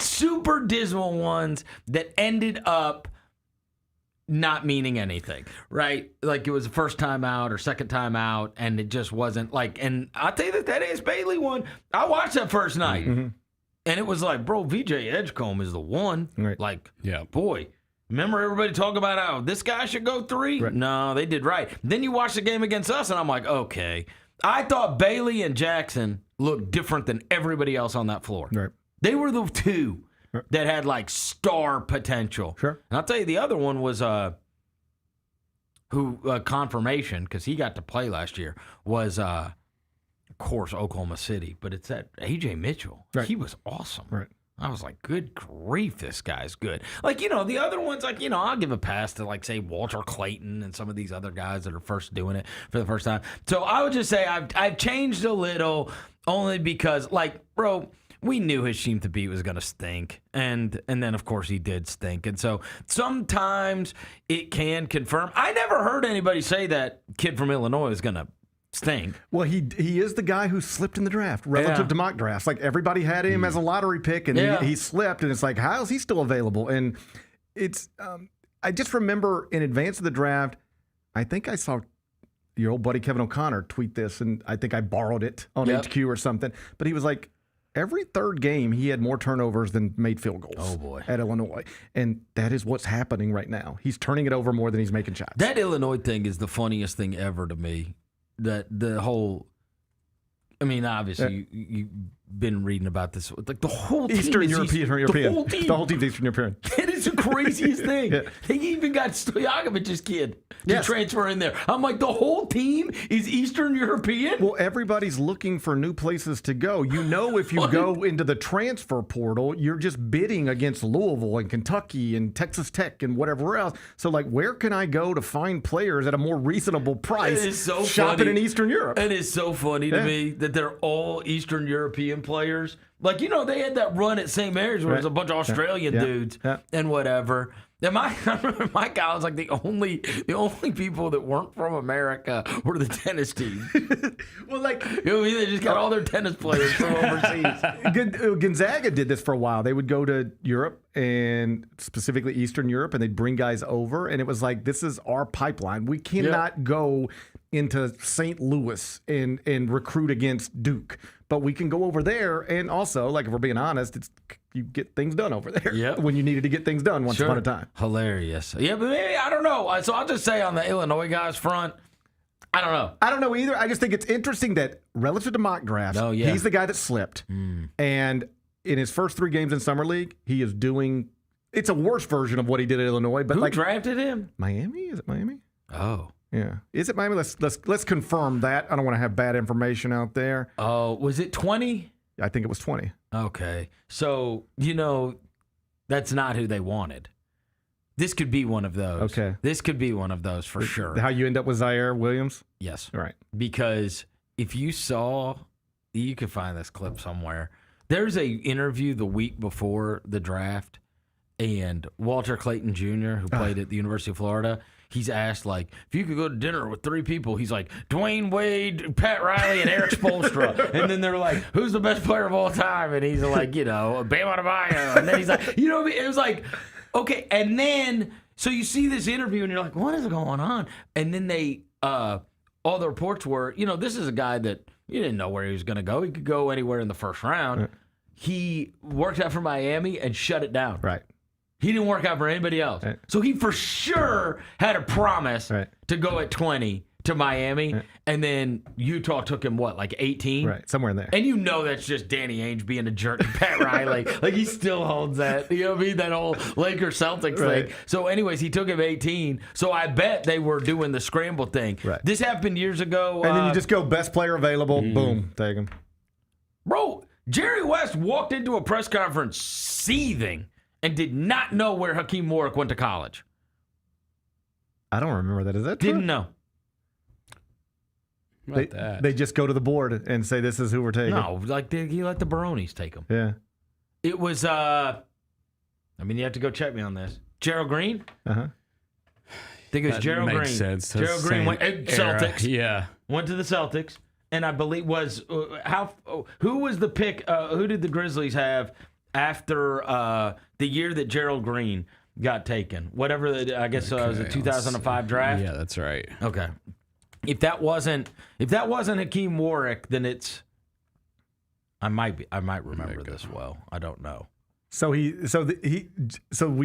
super dismal ones that ended up not meaning anything, right? Like it was the first time out or second time out, and it just wasn't like, and I'll tell you that Ace Bailey one, I watched that first night, and it was like, bro, VJ Edgecombe is the one. Right. Like, yeah, boy, remember everybody talking about how this guy should go 3? Right. No, they did right. Then you watch the game against us, and I'm like, okay. I thought Bailey and Jackson looked different than everybody else on that floor. Right. They were the two that had like star potential. Sure. And I'll tell you, the other one was confirmation, because he got to play last year, was of course Oklahoma City, but it's that A.J. Mitchell. Right. He was awesome. Right. I was like, good grief, this guy's good. Like, the other ones, like, I'll give a pass to, like, say, Walter Clayton and some of these other guys that are first doing it for the first time. So I would just say I've changed a little, only because, like, bro, we knew his team to beat was going to stink. And then, of course, he did stink. And so sometimes it can confirm. I never heard anybody say that kid from Illinois is going to stink. Well, he is the guy who slipped in the draft relative to mock drafts. Like, everybody had him as a lottery pick, and he slipped, and it's like, how is he still available? And it's I just remember in advance of the draft, I think I saw your old buddy Kevin O'Connor tweet this, and I think I borrowed it on HQ or something. But he was like, every third game he had more turnovers than made field goals. Oh, boy. At Illinois. And that is what's happening right now. He's turning it over more than he's making shots. That Illinois thing is the funniest thing ever to me. That the whole, I mean, obviously you've been reading about this. Like the whole team Eastern European. The whole team's Eastern European. It is the craziest thing. They even got Stojakovic's kid to transfer in there. I'm like, the whole team is Eastern European? Well, everybody's looking for new places to go. If you go into the transfer portal, you're just bidding against Louisville and Kentucky and Texas Tech and whatever else. So, like, where can I go to find players at a more reasonable price? It is so shopping funny. in Eastern Europe. It is so funny to me that they're all Eastern European players. Like, they had that run at St. Mary's where it was a bunch of Australian dudes and whatever. And my guy was like the only people that weren't from America were the tennis team. Well, like, they just got all their tennis players from overseas. Gonzaga did this for a while. They would go to Europe, and specifically Eastern Europe, and they'd bring guys over, and it was like, this is our pipeline. We cannot go into St. Louis and recruit against Duke, but we can go over there. And also, like, if we're being honest, you get things done over there when you needed to get things done once upon a time. Hilarious. Yeah, but maybe, I don't know. So I'll just say on the Illinois guys front, I don't know. I don't know either. I just think it's interesting that relative to mock drafts, he's the guy that slipped. And in his first 3 games in Summer League, he is doing – it's a worse version of what he did at Illinois. But who drafted him? Miami? Is it Miami? Oh. Yeah. Is it Miami? Let's confirm that. I don't want to have bad information out there. Oh, was it 20? I think it was 20. Okay. So, that's not who they wanted. This could be one of those. Okay. This could be one of those for sure. How you end up with Zaire Williams? Yes. All right. Because if you saw, you could find this clip somewhere. There's a interview the week before the draft, and Walter Clayton Jr., who played at the University of Florida, he's asked, like, if you could go to dinner with 3 people, he's like, Dwayne Wade, Pat Riley, and Eric Spoelstra. And then they're like, who's the best player of all time? And he's like, Bam Adebayo. And then he's like, it was like, okay. And then, so you see this interview, and you're like, what is going on? And then they, all the reports were, this is a guy that you didn't know where he was going to go. He could go anywhere in the first round. Right. He worked out for Miami and shut it down. Right. He didn't work out for anybody else. Right. So he for sure had a promise to go at 20 to Miami, and then Utah took him, like 18? Right, somewhere in there. And that's just Danny Ainge being a jerk to Pat Riley. Like, he still holds that, that whole Lakers-Celtics thing. So anyways, he took him 18. So I bet they were doing the scramble thing. Right. This happened years ago. And then you just go best player available, boom, take him. Bro, Jerry West walked into a press conference seething and did not know where Hakeem Warwick went to college. I don't remember that. Is that true? Didn't know. They just go to the board and say, this is who we're taking. No, like he let the Baronis take him. Yeah. It was, you have to go check me on this. Gerald Green? Uh-huh. I think it was Gerald Green. Makes sense. Gerald Green went Celtics. Yeah. Went to the Celtics. And I believe who was the pick? Who did the Grizzlies have after the year that Gerald Green got taken? Whatever, I guess it was a 2005 draft. Yeah, that's right. Okay. If that wasn't Hakeem Warwick, then it's I might remember this well. I don't know. So we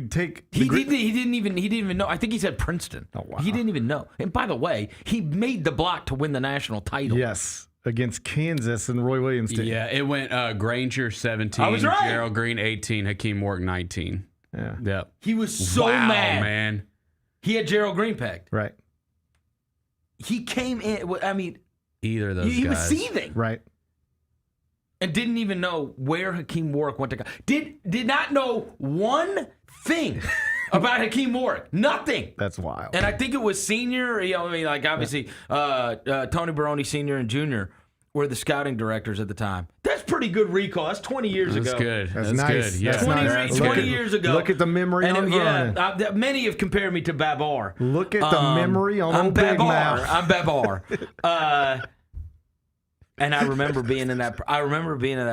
take. He didn't even know. I think he said Princeton. Oh wow. He didn't even know. And by the way, he made the block to win the national title. Yes. against Kansas and Roy Williams team. Yeah, it went Granger 17, I was right. Gerald Green 18, Hakeem Warwick 19. Yeah. Yep. He was so mad. Man. He had Gerald Green pegged. Right. He came in, I mean, either of those he guys. was seething. Right. And didn't even know where Hakeem Warwick went to go. Did not know one thing about Hakeem Warwick. Nothing. That's wild. And I think it was senior, I mean, like obviously Tony Baroni Sr. and Jr. were the scouting directors at the time. That's pretty good recall. That's 20 years ago. That's good. That's nice. good. Yeah. That's 20, nice. 20 years ago. Look at the memory on Vernon. Many have compared me to Babar. Look at the memory on I'm old Big Babar. Mouth. I'm Babar. And I remember being in that.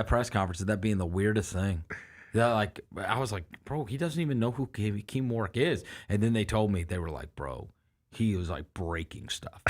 Press conference and that being the weirdest thing. Like I was like, bro, he doesn't even know who Hakeem Warwick is. And then they told me, they were like, bro, he was like breaking stuff.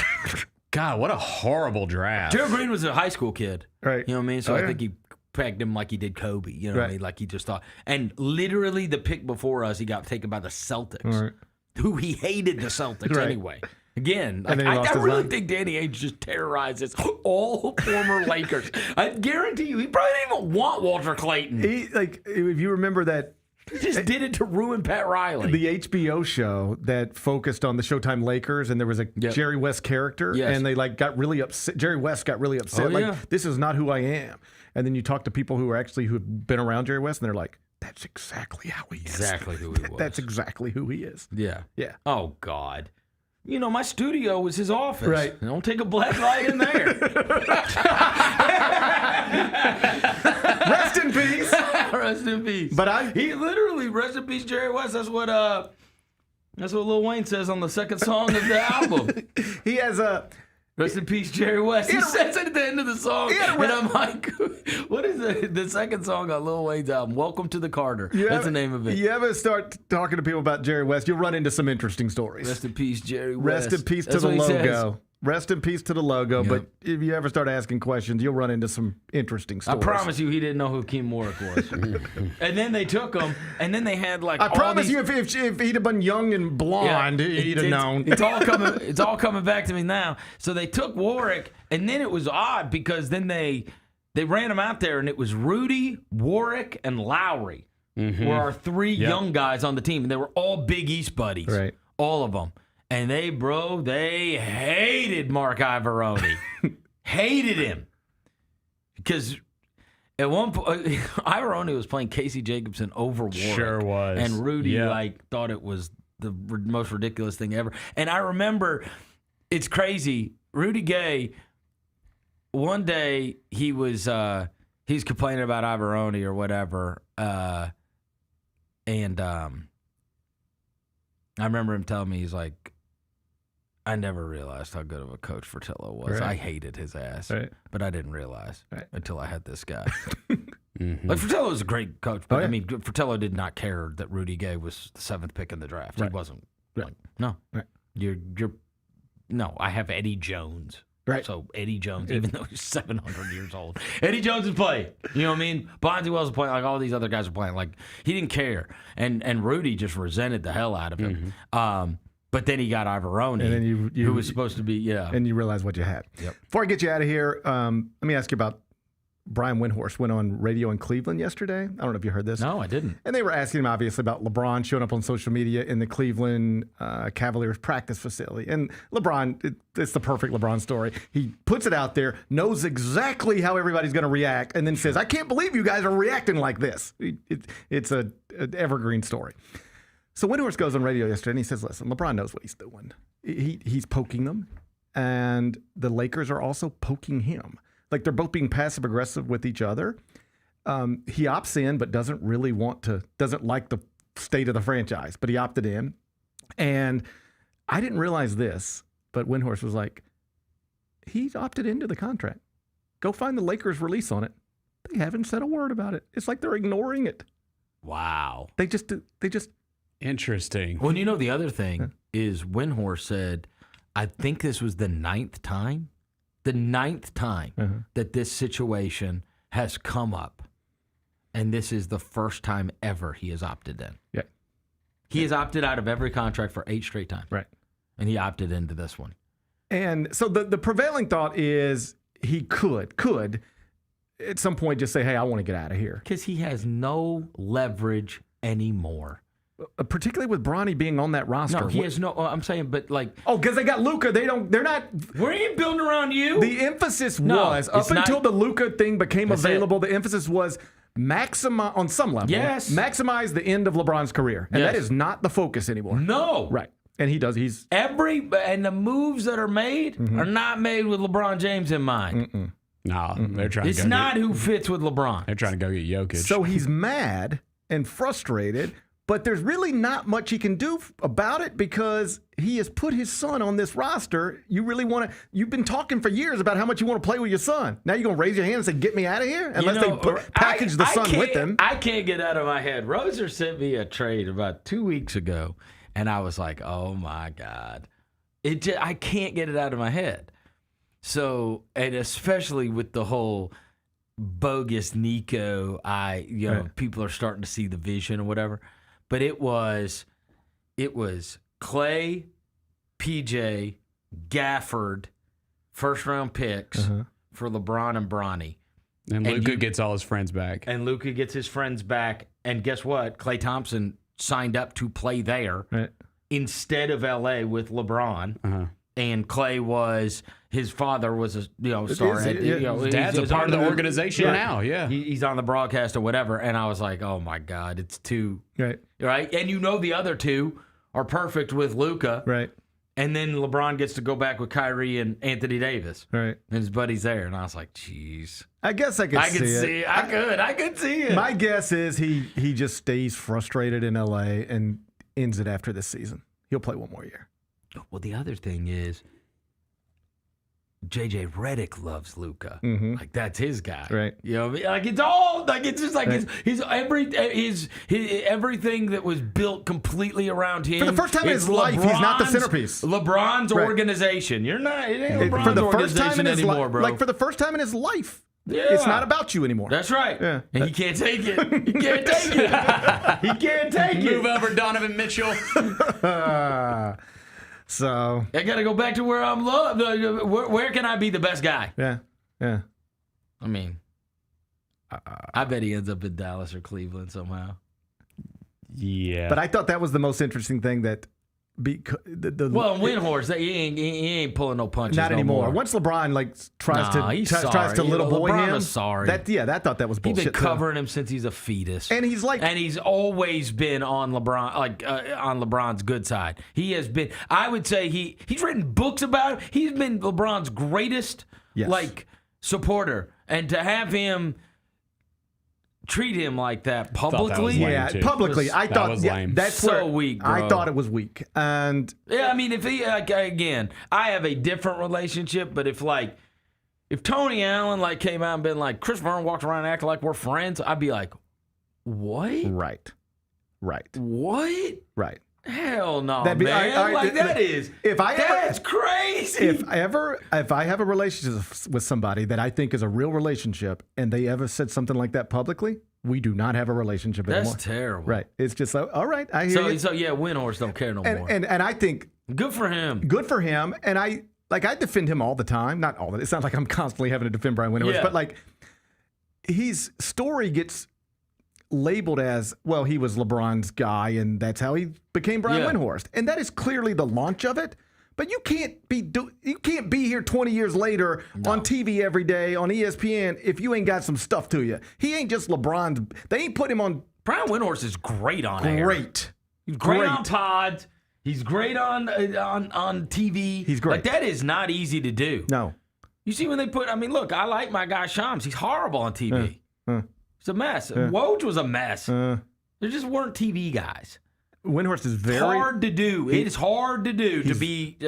God, what a horrible draft. Gerald Green was a high school kid. Right. You know what I mean? So I think he pegged him like he did Kobe. You know what I mean? Like he just thought. And literally the pick before us, he got taken by the Celtics, who he hated the Celtics anyway. Again, like, I really think Danny Ainge just terrorizes all former Lakers. I guarantee you, he probably didn't even want Walter Clayton. If you remember that. He just did it to ruin Pat Riley. The HBO show that focused on the Showtime Lakers, and there was a Jerry West character, and they got really upset. Jerry West got really upset. This is not who I am. And then you talk to people who have been around Jerry West, and they're like, that's exactly how he is. Exactly who he was. That's exactly who he is. Yeah. Yeah. Oh, God. You know, my studio was his office. Right. Don't take a black light in there. Rest in peace. Rest in peace. But he literally, rest in peace, Jerry West. That's what Lil Wayne says on the second song of the album. He has a... Rest in peace, Jerry West. He says it at the end of the song. And I'm like, what is the second song on Lil Wayne's album? Welcome to the Carter. That's the name of it. You ever start talking to people about Jerry West, you'll run into some interesting stories. Rest in peace, Jerry West. Rest in peace to the logo. Rest in peace to the logo. Yep. But if you ever start asking questions, you'll run into some interesting stories. I promise you, he didn't know who Hakeem Warwick was. And then they took him, and then they had like. I promise you, if he'd have been young and blonde, he'd have known. It's all coming back to me now. So they took Warwick, and then it was odd because then they ran him out there, and it was Rudy, Warwick, and Lowry were our three young guys on the team, and they were all Big East buddies, right? All of them. And they hated Mark Ivoroni. Hated him. Because at one point, Ivoroni was playing Casey Jacobson over Warwick. Sure was. And Rudy, thought it was the most ridiculous thing ever. And I remember, it's crazy, Rudy Gay, one day he was complaining about Ivoroni or whatever, and I remember him telling me, he's like, I never realized how good of a coach Fratello was. Right. I hated his ass, but I didn't realize until I had this guy. Mm-hmm. Like, Fratello was a great coach, but I mean, Fratello did not care that Rudy Gay was the 7th pick in the draft. He wasn't. Like, no, you're. No, I have Eddie Jones. Right. So Eddie Jones, even though he's 700 years old, Eddie Jones is playing. You know what I mean? Bonzi Wells is playing. Like all these other guys are playing. Like he didn't care, and Rudy just resented the hell out of him. But then he got Ivoroni, and then who was supposed to be and you realize what you had. Yep. Before I get you out of here, let me ask you about Brian Windhorst. Went on radio in Cleveland yesterday. I don't know if you heard this. No, I didn't. And they were asking him obviously about LeBron showing up on social media in the Cleveland Cavaliers practice facility. And LeBron, it's the perfect LeBron story. He puts it out there, knows exactly how everybody's going to react, and then says, "I can't believe you guys are reacting like this." It's an evergreen story. So Windhorst goes on radio yesterday and he says, listen, LeBron knows what he's doing. He's poking them, and the Lakers are also poking him. Like they're both being passive aggressive with each other. He opts in, but doesn't like the state of the franchise, but he opted in. And I didn't realize this, but Windhorst was like, he's opted into the contract. Go find the Lakers release on it. They haven't said a word about it. It's like they're ignoring it. Wow. They just Interesting. Well, you know, the other thing is Windhorst said, I think this was the 9th time that this situation has come up. And this is the first time ever he has opted in. Yeah. He has opted out of every contract for 8 straight times. Right. And he opted into this one. And so the prevailing thought is he could at some point just say, hey, I want to get out of here. Because he has no leverage anymore. Particularly with Bronny being on that roster. No, he has no. I'm saying, but like, because they got Luka. They're not. We ain't building around you. The emphasis was up until the Luka thing became available. The emphasis was maximize on some level. Yes, maximize the end of LeBron's career, and that is not the focus anymore. No, right. And he does. He's and the moves that are made are not made with LeBron James in mind. No, they're trying. It's not who fits with LeBron. They're trying to go get Jokic. So he's mad and frustrated. But there's really not much he can do about it because he has put his son on this roster. You really want to? You've been talking for years about how much you want to play with your son. Now you're going to raise your hand and say, "Get me out of here," unless they package the son with them. I can't get out of my head. Roser sent me a trade about 2 weeks ago, and I was like, "Oh my God!" I can't get it out of my head. So, and especially with the whole bogus Nico, people are starting to see the vision or whatever. But it was Clay, PJ, Gafford, first-round picks for LeBron and Bronny. And Luka gets all his friends back. And Luka gets his friends back. And guess what? Klay Thompson signed up to play there instead of L.A. with LeBron. And Clay his father was a star. His dad's a part of the organization now. Yeah, he's on the broadcast or whatever. And I was like, oh my God, it's two right. And the other two are perfect with Luka, right? And then LeBron gets to go back with Kyrie and Anthony Davis, right? And his buddy's there, and I was like, jeez. I guess I could see it. I could see it. My guess is he just stays frustrated in LA and ends it after this season. He'll play one more year. Well, the other thing is, JJ Redick loves Luka. Like that's his guy, right? You know, what I mean? Like it's all like it's just like his everything that was built completely around him. For the first time in his life, he's not the centerpiece. LeBron's organization. You're not. It ain't LeBron's for the first time organization in his anymore, bro. Like for the first time in his life. Yeah. It's not about you anymore. That's right. Yeah. And he can't take it. He can't take it. He can't take it. Move over, Donovan Mitchell. So I got to go back to where I'm loved. Where can I be the best guy? Yeah. I mean, I bet he ends up in Dallas or Cleveland somehow. Yeah. But I thought that was the most interesting thing that Windhorst, he ain't pulling no punches. Not anymore. More. Once LeBron tries to little boy LeBron him, was sorry. I thought that was bullshit. He's been covering him since he's a fetus, and he's always been on LeBron, on LeBron's good side. He has been. I would say he's written books about it. He's been LeBron's greatest supporter, and to have him treat him like that publicly. I thought lame. That's so weak, bro. I thought it was weak. And I mean, if he again, I have a different relationship, but if Tony Allen came out and been like, Chris Vernon walked around and acted like we're friends, I'd be like, what? Right. What? Right. Hell no, man. That's crazy. If I have a relationship with somebody that I think is a real relationship and they ever said something like that publicly, we do not have a relationship anymore. That's terrible. Right. It's just all right, I hear you. So Windhorst don't care no more. And I think good for him. And I defend him all the time. Not all the time. It sounds like I'm constantly having to defend Brian Windhorst, but his story gets labeled as, well, he was LeBron's guy, and that's how he became Brian Windhorst. And that is clearly the launch of it. But you can't be here 20 years later on TV every day on ESPN if you ain't got some stuff to you. He ain't just LeBron's. They ain't put him on. Brian Windhorst is great on air. He's great on pods. He's great on TV. He's great. That is not easy to do. No. You see when they put. I mean, look, I like my guy Shams. He's horrible on TV. It's a mess. Woj was a mess. There just weren't TV guys. Windhorst is very hard to do. It is hard to do to be.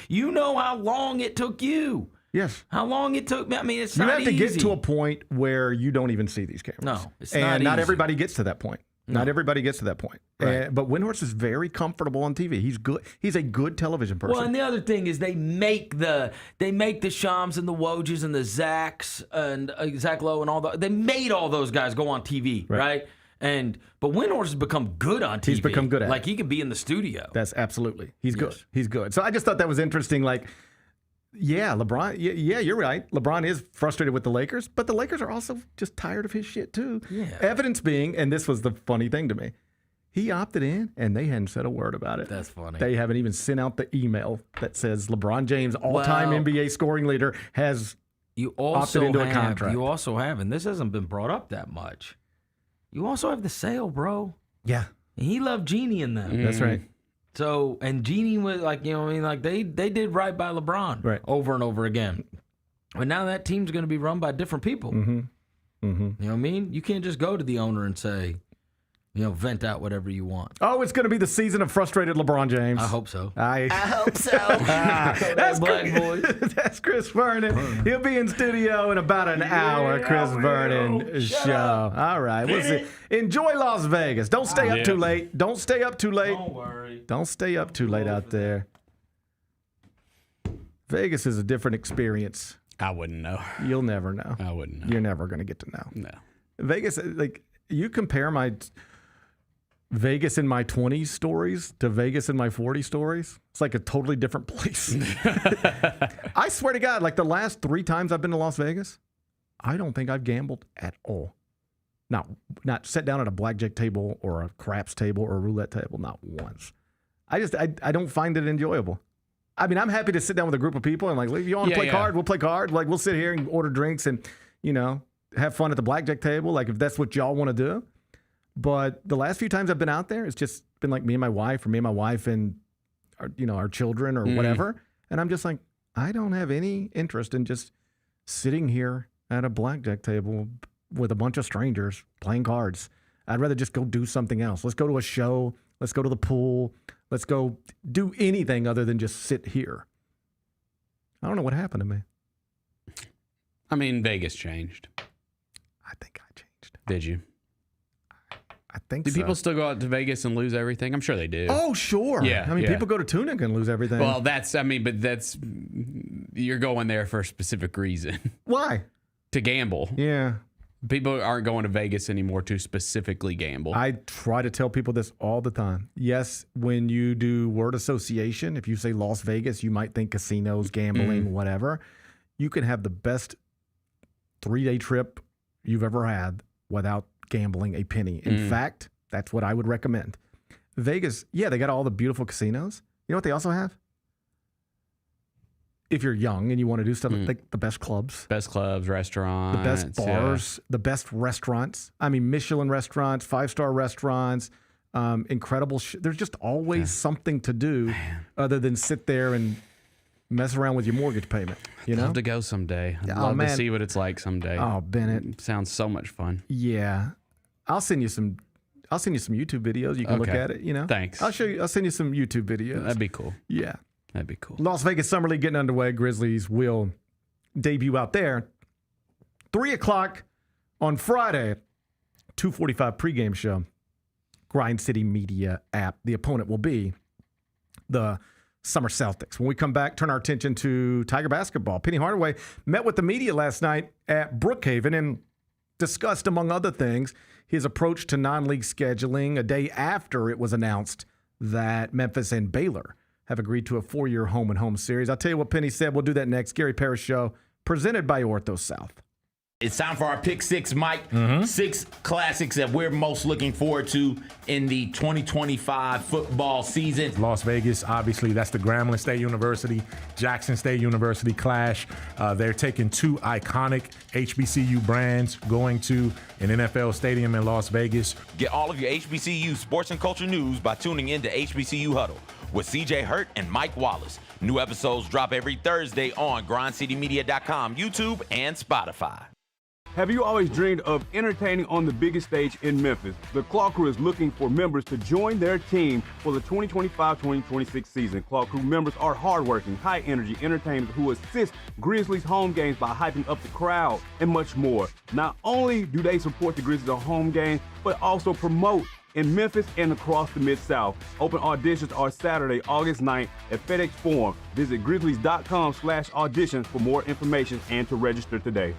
You know how long it took you. Yes. How long it took me. I mean, it's not easy. You have to get to a point where you don't even see these cameras. No, it's not easy. And not everybody gets to that point. No. Not everybody gets to that point. Right. But Windhorst is very comfortable on TV. He's good. He's a good television person. Well, and the other thing is they make the Shams and the Wojs and the Zachs and Zach Lowe and all the. They made all those guys go on TV, right? But Windhorst has become good on TV. He's become good at it. He can be in the studio. That's absolutely. He's good. He's good. So I just thought that was interesting. Yeah, LeBron. Yeah, you're right. LeBron is frustrated with the Lakers, but the Lakers are also just tired of his shit too. Yeah. Evidence being, and this was the funny thing to me, he opted in, and they hadn't said a word about it. That's funny. They haven't even sent out the email that says LeBron James, all-time NBA scoring leader, has opted into a contract. You also have, and this hasn't been brought up that much, you also have the sale, bro. Yeah. And he loved Jeannie in them. That's right. So, and Jeannie was like, you know what I mean? Like, they did right by LeBron over and over again. But now that team's going to be run by different people. Mm-hmm. Mm-hmm. You know what I mean? You can't just go to the owner and say, vent out whatever you want. Oh, it's going to be the season of frustrated LeBron James. I hope so. I hope so. That's black boy. That's Chris Vernon. He'll be in studio in about an hour. Chris Vernon show. All right. We'll see. Enjoy Las Vegas. Don't stay up too late. Don't stay up too late. Don't worry. Don't stay up too late out there. Vegas is a different experience. I wouldn't know. You'll never know. I wouldn't know. You're never going to get to know. No. Vegas, like, you compare my Vegas in my 20s stories to Vegas in my 40 stories, it's like a totally different place. I swear to God, like the last 3 times I've been to Las Vegas, I don't think I've gambled at all. Not sat down at a blackjack table or a craps table or a roulette table, not once. I don't find it enjoyable. I mean, I'm happy to sit down with a group of people and like, if you want to play card, we'll play card. Like, we'll sit here and order drinks and, have fun at the blackjack table, like if that's what y'all want to do. But the last few times I've been out there, it's just been like me and my wife and our children or whatever. And I'm just like, I don't have any interest in just sitting here at a blackjack table with a bunch of strangers playing cards. I'd rather just go do something else. Let's go to a show. Let's go to the pool. Let's go do anything other than just sit here. I don't know what happened to me. I mean, Vegas changed. I think I changed. Did you? I think do so. people still go out to Vegas and lose everything? I'm sure they do. Oh, sure. Yeah. I mean, people go to Tunica and lose everything. Well, you're going there for a specific reason. Why? To gamble. Yeah. People aren't going to Vegas anymore to specifically gamble. I try to tell people this all the time. Yes, when you do word association, if you say Las Vegas, you might think casinos, gambling, whatever. You can have the best 3-day trip you've ever had without gambling a penny. In fact, that's what I would recommend. Vegas, they got all the beautiful casinos. You know what they also have? If you're young and you want to do stuff like the best clubs. Best clubs, restaurants. The best bars, the best restaurants. I mean, Michelin restaurants, 5-star restaurants, incredible. There's just always something to do other than sit there and mess around with your mortgage payment. I'd love to go someday. I'd love to see what it's like someday. Oh, Bennett. It sounds so much fun. Yeah. I'll send you some YouTube videos. You can look at it, Thanks. I'll send you some YouTube videos. That'd be cool. Yeah. That'd be cool. Las Vegas Summer League getting underway. Grizzlies will debut out there. 3 o'clock on Friday, 2:45 pregame show. Grind City Media app. The opponent will be the Summer Celtics. When we come back, turn our attention to Tiger basketball. Penny Hardaway met with the media last night at Brookhaven and discussed, among other things, his approach to non-league scheduling a day after it was announced that Memphis and Baylor have agreed to a 4-year home-and-home series. I'll tell you what Penny said. We'll do that next. Gary Parrish Show, presented by Ortho South. It's time for our Pick 6, Mike. 6 classics that we're most looking forward to in the 2025 football season. Las Vegas, obviously, that's the Grambling State University, Jackson State University clash. They're taking 2 iconic HBCU brands going to an NFL stadium in Las Vegas. Get all of your HBCU sports and culture news by tuning in to HBCU Huddle with CJ Hurt and Mike Wallace. New episodes drop every Thursday on grindcitymedia.com, YouTube, and Spotify. Have you always dreamed of entertaining on the biggest stage in Memphis? The Claw Crew is looking for members to join their team for the 2025-2026 season. Claw Crew members are hardworking, high-energy entertainers who assist Grizzlies home games by hyping up the crowd and much more. Not only do they support the Grizzlies on home games, but also promote in Memphis and across the Mid-South. Open auditions are Saturday, August 9th at FedEx Forum. Visit grizzlies.com/auditions for more information and to register today.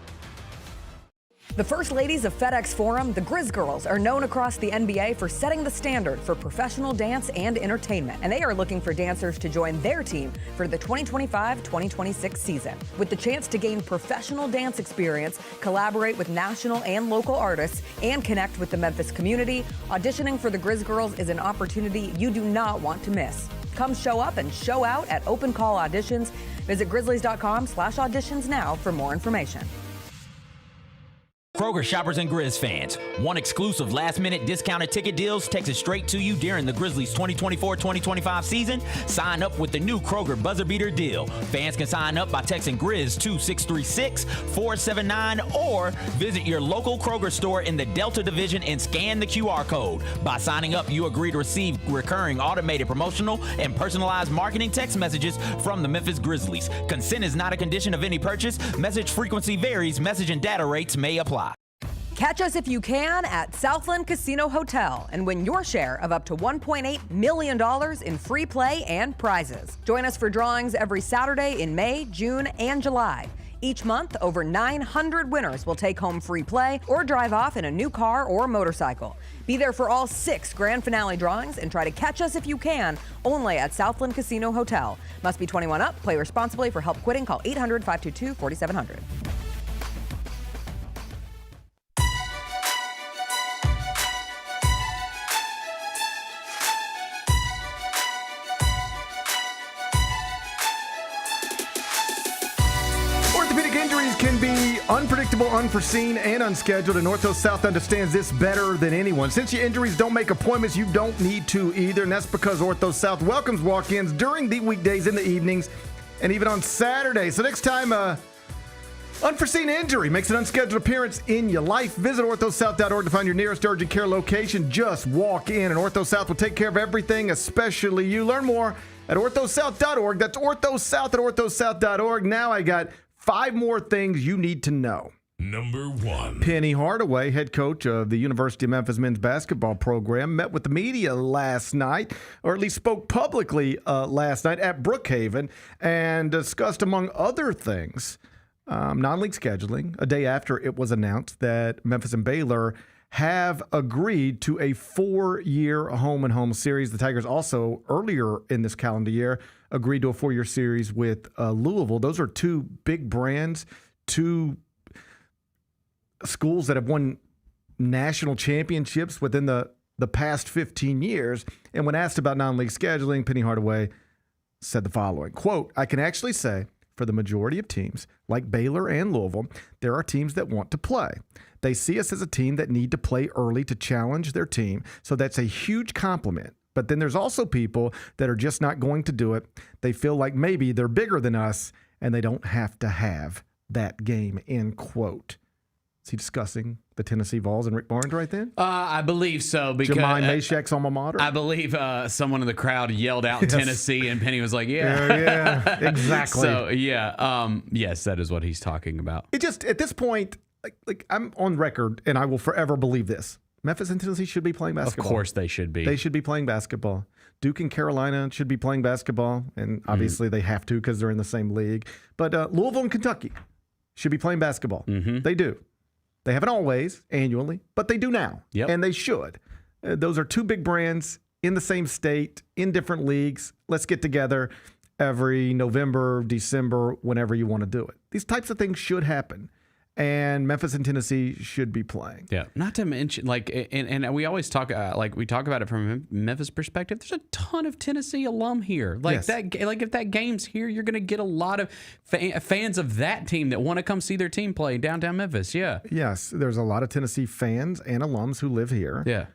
The first ladies of FedEx Forum, the Grizz Girls, are known across the NBA for setting the standard for professional dance and entertainment, and they are looking for dancers to join their team for the 2025-2026 season. With the chance to gain professional dance experience, collaborate with national and local artists, and connect with the Memphis community, auditioning for the Grizz Girls is an opportunity you do not want to miss. Come show up and show out at Open Call Auditions. Visit grizzlies.com/auditions now for more information. Kroger shoppers and Grizz fans, one exclusive last-minute discounted ticket deals texted straight to you during the Grizzlies 2024-2025 season. Sign up with the new Kroger Buzzer Beater deal. Fans can sign up by texting Grizz to 636-479 or visit your local Kroger store in the Delta Division and scan the QR code. By signing up, you agree to receive recurring automated promotional and personalized marketing text messages from the Memphis Grizzlies. Consent is not a condition of any purchase. Message frequency varies. Message and data rates may apply. Catch us if you can at Southland Casino Hotel and win your share of up to $1.8 million in free play and prizes. Join us for drawings every Saturday in May, June, and July. Each month, over 900 winners will take home free play or drive off in a new car or motorcycle. Be there for all 6 grand finale drawings and try to catch us if you can, only at Southland Casino Hotel. Must be 21 up. Play responsibly. For help quitting, call 800-522-4700. Orthopedic injuries can be unpredictable, unforeseen, and unscheduled, and Ortho South understands this better than anyone. Since your injuries don't make appointments, you don't need to either, and that's because Ortho South welcomes walk-ins during the weekdays, in the evenings, and even on Saturdays. So next time unforeseen injury makes an unscheduled appearance in your life, visit orthosouth.org to find your nearest urgent care location. Just walk in, and Ortho South will take care of everything, especially you. Learn more at orthosouth.org. That's orthosouth at orthosouth.org. Now I got 5 more things you need to know. Number 1. Penny Hardaway, head coach of the University of Memphis men's basketball program, met with the media last night, or at least spoke publicly last night at Brookhaven, and discussed, among other things, non-league scheduling, a day after it was announced that Memphis and Baylor have agreed to a 4-year home-and-home series. The Tigers also, earlier in this calendar year, agreed to a 4-year series with Louisville. Those are 2 big brands, 2 schools that have won national championships within the past 15 years. And when asked about non-league scheduling, Penny Hardaway said the following, quote, "I can actually say for the majority of teams, like Baylor and Louisville, there are teams that want to play. They see us as a team that need to play early to challenge their team, so that's a huge compliment. But then there's also people that are just not going to do it. They feel like maybe they're bigger than us, and they don't have to have that game," end quote. Is he discussing the Tennessee Vols and Rick Barnes right then? I believe so. Because Jemai Mashek's alma mater? I believe someone in the crowd yelled out Tennessee, and Penny was like, yeah, exactly. So, yes, that is what he's talking about. It just, at this point, like I'm on record, and I will forever believe this. Memphis and Tennessee should be playing basketball. Of course they should be. They should be playing basketball. Duke and Carolina should be playing basketball, and obviously they have to because they're in the same league. But Louisville and Kentucky should be playing basketball. They do. They haven't always, annually, but they do now, and they should. Those are 2 big brands in the same state, in different leagues. Let's get together every November, December, whenever you want to do it. These types of things should happen. And Memphis and Tennessee should be playing. Yeah. Not to mention, and we always talk, we talk about it from a Memphis perspective. There's a ton of Tennessee alum here. If that game's here, you're going to get a lot of fans of that team that want to come see their team play in downtown Memphis. Yeah. Yes. There's a lot of Tennessee fans and alums who live here. Yeah.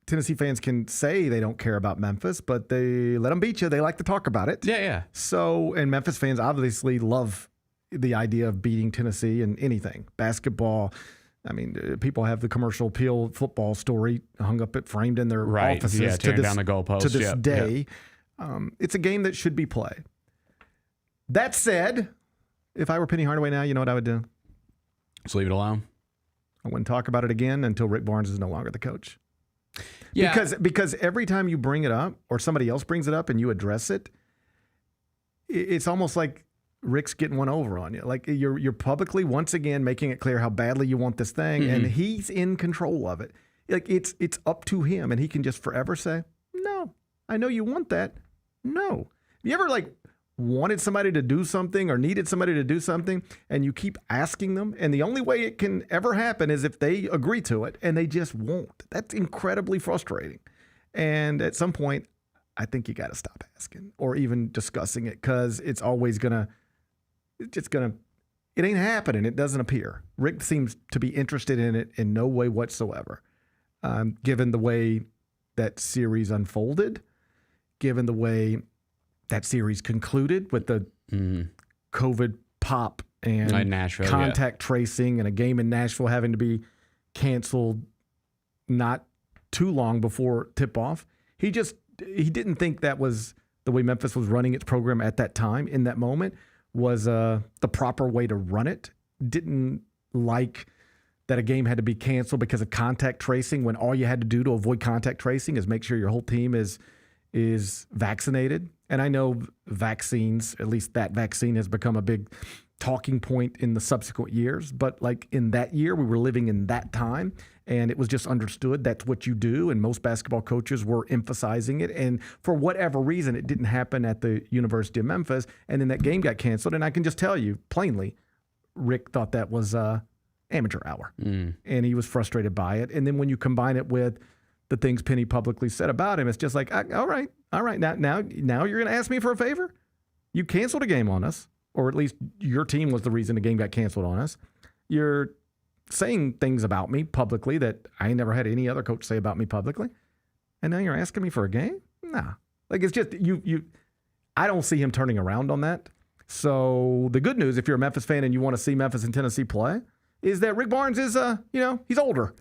Tennessee fans can say they don't care about Memphis, but they let them beat you. They like to talk about it. Yeah. So, and Memphis fans obviously love the idea of beating Tennessee in anything. Basketball, I mean, people have the commercial appeal football story hung up, framed in their offices tearing down the goalposts. To this day. It's a game that should be played. That said, if I were Penny Hardaway now, you know what I would do? Just leave it alone. I wouldn't talk about it again until Rick Barnes is no longer the coach. Yeah. Because every time you bring it up or somebody else brings it up and you address it, it's almost like Rick's getting one over on you. Like you're publicly once again making it clear how badly you want this thing, and he's in control of it. Like it's up to him, and he can just forever say, "No, I know you want that." No. You ever like wanted somebody to do something or needed somebody to do something, and you keep asking them, and the only way it can ever happen is if they agree to it, and they just won't. That's incredibly frustrating. And at some point, I think you got to stop asking or even discussing it, because it ain't happening. It doesn't appear. Rick seems to be interested in it in no way whatsoever, given the way that series unfolded, given the way that series concluded with the COVID pop and contact tracing and a game in Nashville having to be canceled not too long before tip-off. He didn't think that was the way Memphis was running its program at that time, in that moment, was the proper way to run it. Didn't like that a game had to be canceled because of contact tracing, when all you had to do to avoid contact tracing is make sure your whole team is vaccinated. And I know vaccines, at least that vaccine, has become a big talking point in the subsequent years. But like in that year, we were living in that time, and it was just understood that's what you do. And most basketball coaches were emphasizing it. And for whatever reason, it didn't happen at the University of Memphis. And then that game got canceled. And I can just tell you plainly, Rick thought that was amateur hour. And he was frustrated by it. And then when you combine it with the things Penny publicly said about him, it's just like, all right. Now you're going to ask me for a favor? You canceled a game on us, or at least your team was the reason the game got canceled on us. You're saying things about me publicly that I never had any other coach say about me publicly, and now you're asking me for a game? Nah. Like, it's just you. I don't see him turning around on that. So the good news, if you're a Memphis fan and you want to see Memphis and Tennessee play, is that Rick Barnes is, he's older.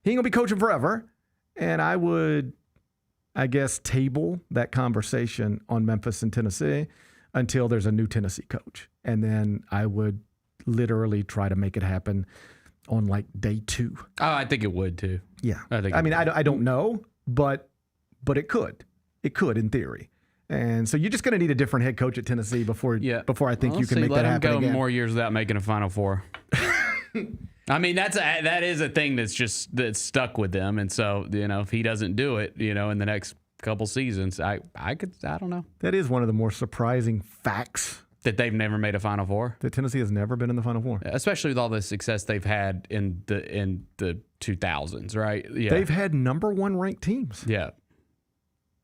He ain't gonna be coaching forever. And I would, I guess, table that conversation on Memphis and Tennessee until there's a new Tennessee coach. And then I would literally try to make it happen on like day 2. Oh, I think it would too. Yeah. I don't know, but it could. It could in theory. And so you're just going to need a different head coach at Tennessee before I think you can make that happen again. Let him go more years without making a Final Four. I mean, that is a thing that's stuck with them. And so, if he doesn't do it, in the next couple seasons, I don't know. That is one of the more surprising facts. That they've never made a Final Four. That Tennessee has never been in the Final Four. Especially with all the success they've had in the 2000s, right? Yeah. They've had number 1 ranked teams. Yeah.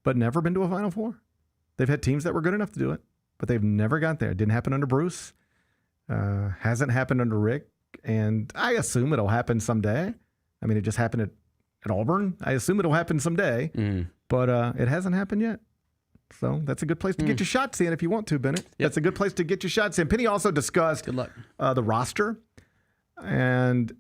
But never been to a Final Four. They've had teams that were good enough to do it, but they've never got there. It didn't happen under Bruce. Hasn't happened under Rick. And I assume it'll happen someday. I mean, it just happened at Auburn. I assume it'll happen someday, but it hasn't happened yet. So that's a good place to get your shots in if you want to, Bennett. Yep. That's a good place to get your shots in. Penny also discussed good luck. The roster and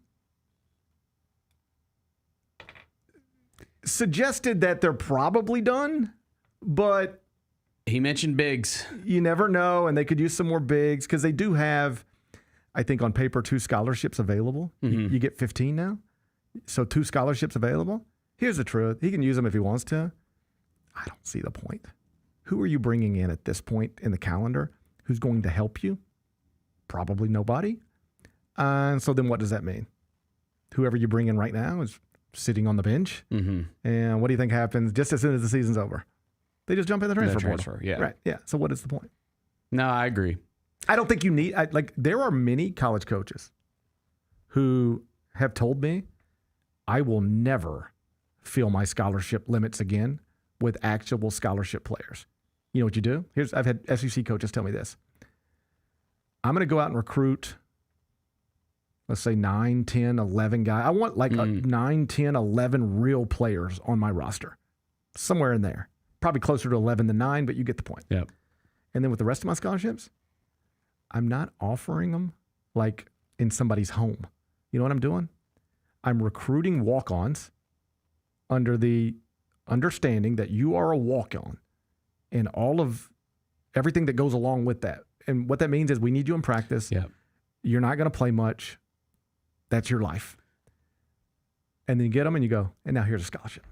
suggested that they're probably done, but he mentioned bigs. You never know, and they could use some more bigs because they do have, I think on paper, 2 scholarships available. You get 15 now. So 2 scholarships available. Here's the truth. He can use them if he wants to. I don't see the point. Who are you bringing in at this point in the calendar who's going to help you? Probably nobody. And so then what does that mean? Whoever you bring in right now is sitting on the bench. And what do you think happens just as soon as the season's over? They just jump in the transfer portal. Yeah. Right. Yeah. So what is the point? No, I agree. I don't think you need, there are many college coaches who have told me, I will never fill my scholarship limits again with actual scholarship players. You know what you do? I've had SEC coaches tell me this. I'm going to go out and recruit, let's say 9, 10, 11 guys. I want 9, 10, 11 real players on my roster. Somewhere in there. Probably closer to 11 than 9, but you get the point. Yep. And then with the rest of my scholarships, I'm not offering them like in somebody's home. You know what I'm doing? I'm recruiting walk-ons under the understanding that you are a walk-on and all of everything that goes along with that. And what that means is we need you in practice. Yep. You're not going to play much. That's your life. And then you get them and you go, and now here's a scholarship.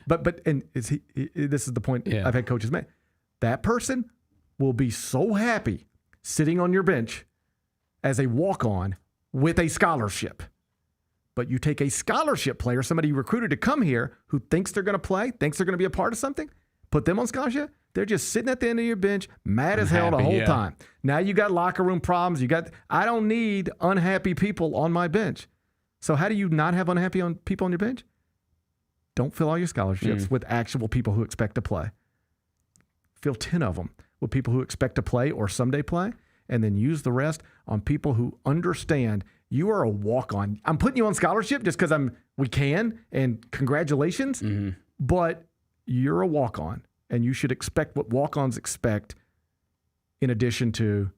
But this is the point I've had coaches make. That person will be so happy sitting on your bench as a walk-on with a scholarship. But you take a scholarship player, somebody you recruited to come here who thinks they're going to play, thinks they're going to be a part of something, put them on scholarship. They're just sitting at the end of your bench, mad as hell the whole time. Now you got locker room problems. I don't need unhappy people on my bench. So how do you not have unhappy people on your bench? Don't fill all your scholarships with actual people who expect to play. Fill 10 of them with people who expect to play or someday play, and then use the rest on people who understand you are a walk-on. I'm putting you on scholarship just because we can, and congratulations, but you're a walk-on, and you should expect what walk-ons expect in addition to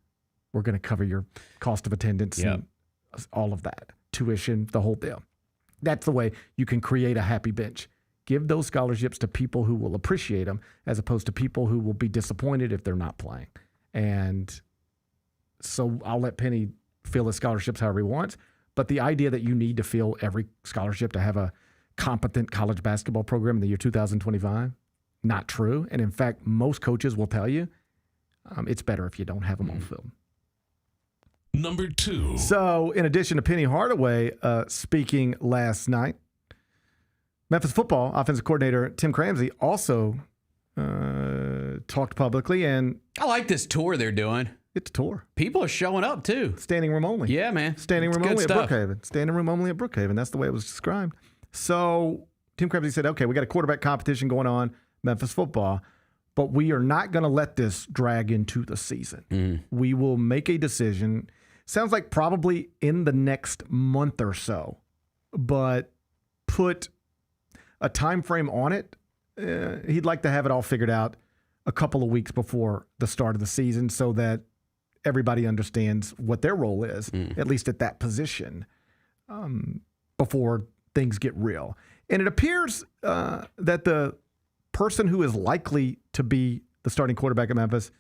we're going to cover your cost of attendance and all of that, tuition, the whole deal. That's the way you can create a happy bench. Give those scholarships to people who will appreciate them as opposed to people who will be disappointed if they're not playing. And so I'll let Penny fill his scholarships however he wants. But the idea that you need to fill every scholarship to have a competent college basketball program in the year 2025, not true. And in fact, most coaches will tell you it's better if you don't have them on film. Number 2. So in addition to Penny Hardaway speaking last night, Memphis football offensive coordinator Tim Cramsey also talked publicly. And I like this tour they're doing. It's a tour. People are showing up, too. Standing room only. Yeah, man. Standing room only at Brookhaven. Standing room only at Brookhaven. That's the way it was described. So Tim Cramsey said, okay, we got a quarterback competition going on, Memphis football, but we are not going to let this drag into the season. We will make a decision. Sounds like probably in the next month or so, but put a time frame on it. He'd like to have it all figured out a couple of weeks before the start of the season so that everybody understands what their role is, at least at that position, before things get real. And it appears that the person who is likely to be the starting quarterback at Memphis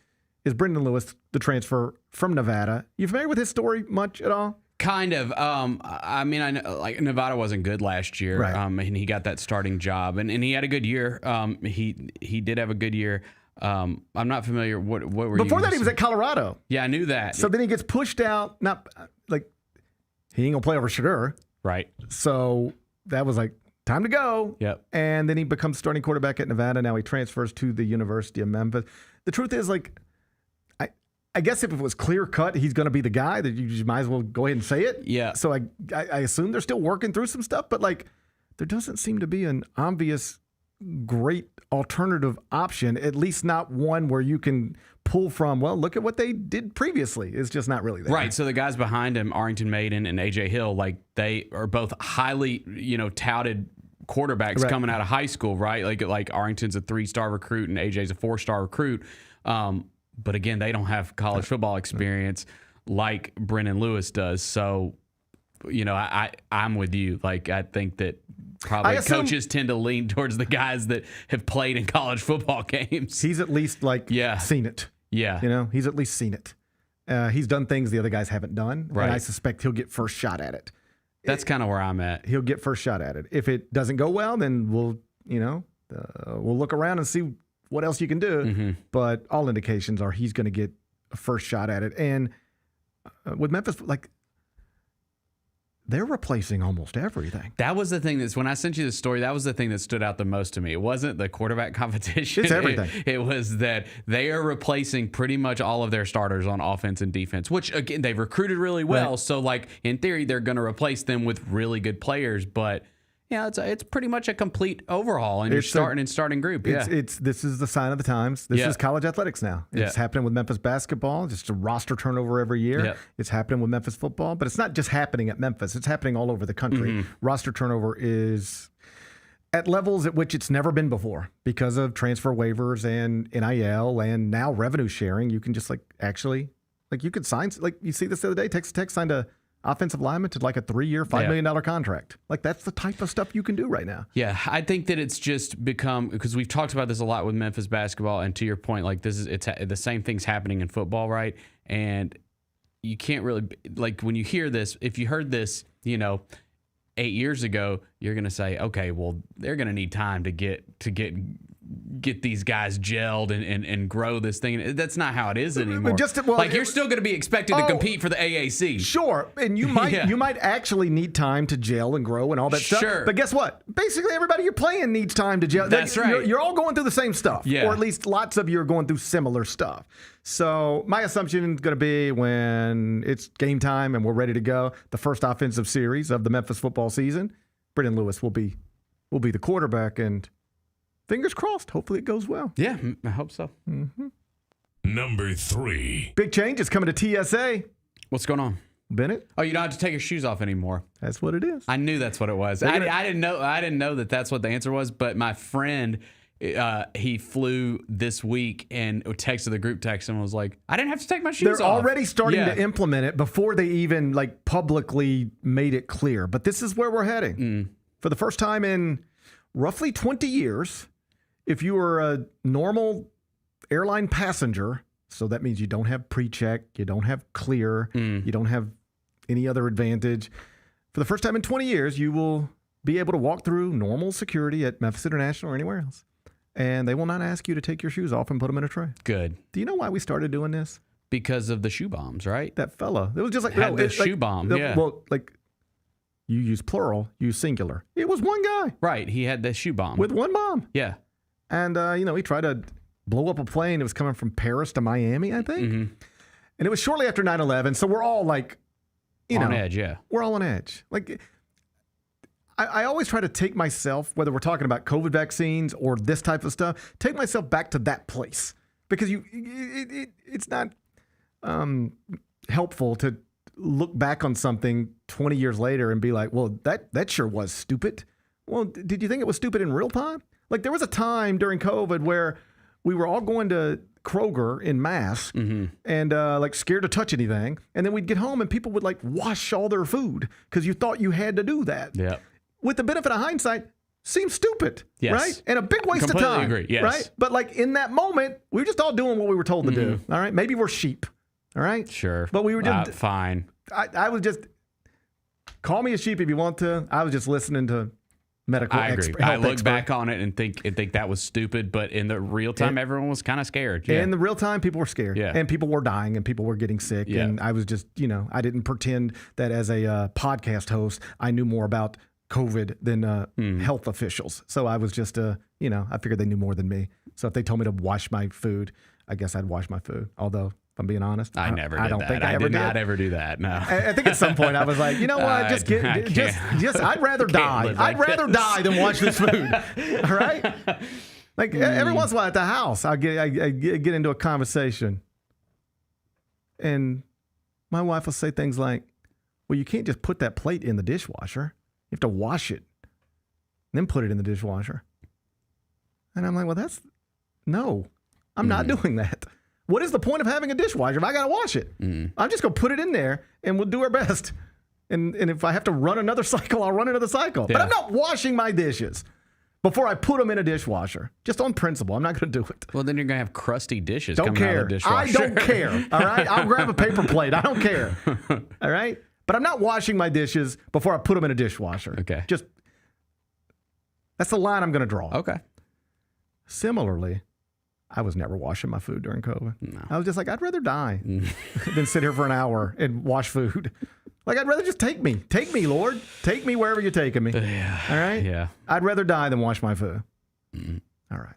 is Brendan Lewis, the transfer from Nevada. You familiar with his story much at all? Kind of. I mean, I know, like Nevada wasn't good last year, right. And he got that starting job, and he had a good year. He did have a good year. I'm not familiar. What were you? Before that, he was at Colorado. Yeah, I knew that. So then he gets pushed out. Not like he ain't gonna play over Shadur, right? So that was like time to go. Yep. And then he becomes starting quarterback at Nevada. Now he transfers to the University of Memphis. The truth is, like, I guess if it was clear cut, he's going to be the guy, that you just might as well go ahead and say it. Yeah. So I assume they're still working through some stuff, but like there doesn't seem to be an obvious great alternative option, at least not one where you can pull from, well, look at what they did previously. It's just not really there. Right. So the guys behind him, Arrington Maiden and A.J. Hill, like they are both highly, touted quarterbacks coming out of high school, right? Like Arrington's a 3-star recruit and A.J.'s a 4-star recruit. But again, they don't have college football experience like Brendan Lewis does. So, I'm with you. Like, I think that probably coaches tend to lean towards the guys that have played in college football games. He's at least seen it. Yeah. He's at least seen it. He's done things the other guys haven't done. Right. And I suspect he'll get first shot at it. That's kind of where I'm at. He'll get first shot at it. If it doesn't go well, then we'll look around and see what else you can do. Mm-hmm. But all indications are he's going to get a first shot at it. And with Memphis, they're replacing almost everything. That was the thing when I sent you the story, that was the thing that stood out the most to me. It wasn't the quarterback competition. It's everything. It was that they are replacing pretty much all of their starters on offense and defense, which, again, they've recruited really well. Right. So, in theory, they're going to replace them with really good players. But, it's pretty much a complete overhaul in your starting group. This is the sign of the times. This is college athletics now. It's happening with Memphis basketball, just a roster turnover every year. Yeah. It's happening with Memphis football, but it's not just happening at Memphis. It's happening all over the country. Roster turnover is at levels at which it's never been before because of transfer waivers and NIL and now revenue sharing. You can just you could sign, you see this the other day, Texas Tech signed a offensive lineman to a 3-year, $5 million contract. That's the type of stuff you can do right now. Yeah, I think that it's just become, because we've talked about this a lot with Memphis basketball, and to your point, it's the same thing's happening in football, right? And you can't really, when you hear this, if you heard this, 8 years ago, you're going to say, okay, well, they're going to need time to get get these guys gelled and grow this thing. That's not how it is anymore. You're still going to be expected to compete for the AAC. Sure, and you might actually need time to gel and grow and all that stuff. Sure. But guess what? Basically, everybody you're playing needs time to gel. That's right. You're all going through the same stuff, or at least lots of you are going through similar stuff. So my assumption is going to be when it's game time and we're ready to go, the first offensive series of the Memphis football season, Brendan Lewis will be the quarterback, and fingers crossed. Hopefully it goes well. Yeah, I hope so. Mm-hmm. Number 3. Big change is coming to TSA. What's going on? Bennett? Oh, you don't have to take your shoes off anymore. That's what it is. I knew that's what it was. I didn't know that that's what the answer was, but my friend, he flew this week and texted the group text and was like, I didn't have to take my shoes They're off. already starting to implement it before they even publicly made it clear. But this is where we're heading. For the first time in roughly 20 years, if you are a normal airline passenger, so that means you don't have pre-check, you don't have clear, you don't have any other advantage. For the first time in 20 years, you will be able to walk through normal security at Memphis International or anywhere else. And they will not ask you to take your shoes off and put them in a tray. Good. Do you know why we started doing this? Because of the shoe bombs, right? That fella. It was just shoe bomb, yeah. Well, you use plural, use singular. It was one guy. Right. He had the shoe bomb. With one bomb. Yeah. And, he tried to blow up a plane. It was coming from Paris to Miami, I think. Mm-hmm. And it was shortly after 9/11. So we're all on edge, yeah. We're all on edge. I always try to take myself, whether we're talking about COVID vaccines or this type of stuff, take myself back to that place. Because it's not helpful to look back on something 20 years later and be like, well, that sure was stupid. Well, did you think it was stupid in real time? There was a time during COVID where we were all going to Kroger in mass and scared to touch anything. And then we'd get home and people would wash all their food because you thought you had to do that. Yeah. With the benefit of hindsight, seems stupid, yes. right? And a big waste of time, agree. Yes. right? But in that moment, we were just all doing what we were told to do, all right? Maybe we're sheep, all right? Sure. But we were just... fine. I was just... Call me a sheep if you want to. I was just listening to medical experts. I look back on it and think that was stupid, but in the real time, everyone was kind of scared. Yeah. In the real time, people were scared. Yeah. And people were dying and people were getting sick. Yeah. And I was just, I didn't pretend that as a podcast host, I knew more about COVID than health officials. So I was just, I figured they knew more than me. So if they told me to wash my food, I guess I'd wash my food. Although, if I'm being honest, I never did that. I did not ever do that. No. I think at some point I was like, you know what? Just I'd rather die. I'd rather die than wash this food. All right? Every once in a while at the house, I get into a conversation, and my wife will say things like, well, you can't just put that plate in the dishwasher. You have to wash it, and then put it in the dishwasher. And I'm like, well, no, I'm not doing that. What is the point of having a dishwasher if I got to wash it? I'm just going to put it in there, and we'll do our best. And if I have to run another cycle, I'll run another cycle. Yeah. But I'm not washing my dishes before I put them in a dishwasher, just on principle. I'm not going to do it. Well, then you're going to have crusty dishes don't coming care. out of the dishwasher. I don't care, all right? I'll grab a paper plate. I don't care, all right? But I'm not washing my dishes before I put them in a dishwasher. Okay. That's the line I'm going to draw. Okay. Similarly, I was never washing my food during COVID. No. I was just like, I'd rather die than sit here for an hour and wash food. I'd rather just take me, Lord. Take me wherever you're taking me. Yeah. All right? Yeah. I'd rather die than wash my food. All right.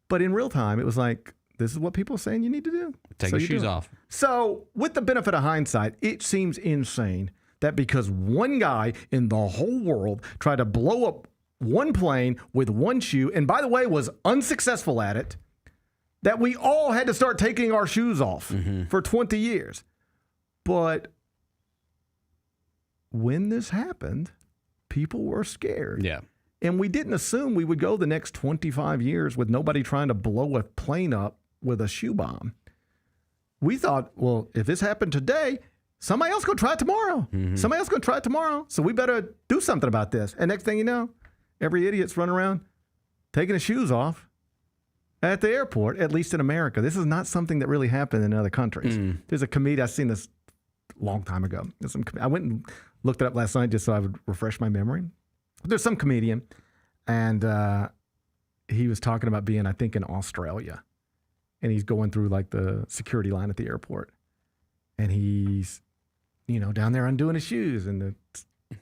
But in real time, it was like, this is what people are saying you need to do. Take your shoes off. So with the benefit of hindsight, it seems insane that because one guy in the whole world tried to blow up one plane with one shoe, and by the way, was unsuccessful at it, that we all had to start taking our shoes off for 20 years. But when this happened, people were scared. Yeah. And we didn't assume we would go the next 25 years with nobody trying to blow a plane up with a shoe bomb. We thought, well, if this happened today, somebody else going to try it tomorrow. Somebody else going to try it tomorrow. So we better do something about this. And next thing you know, every idiot's running around taking his shoes off at the airport, at least in America. This is not something that really happened in other countries. There's a comedian, I've seen this a long time ago. I went and looked it up last night just so I would refresh my memory. There's some comedian, and he was talking about being, I think, in Australia. And he's going through like the security line at the airport. And he's, down there undoing his shoes. And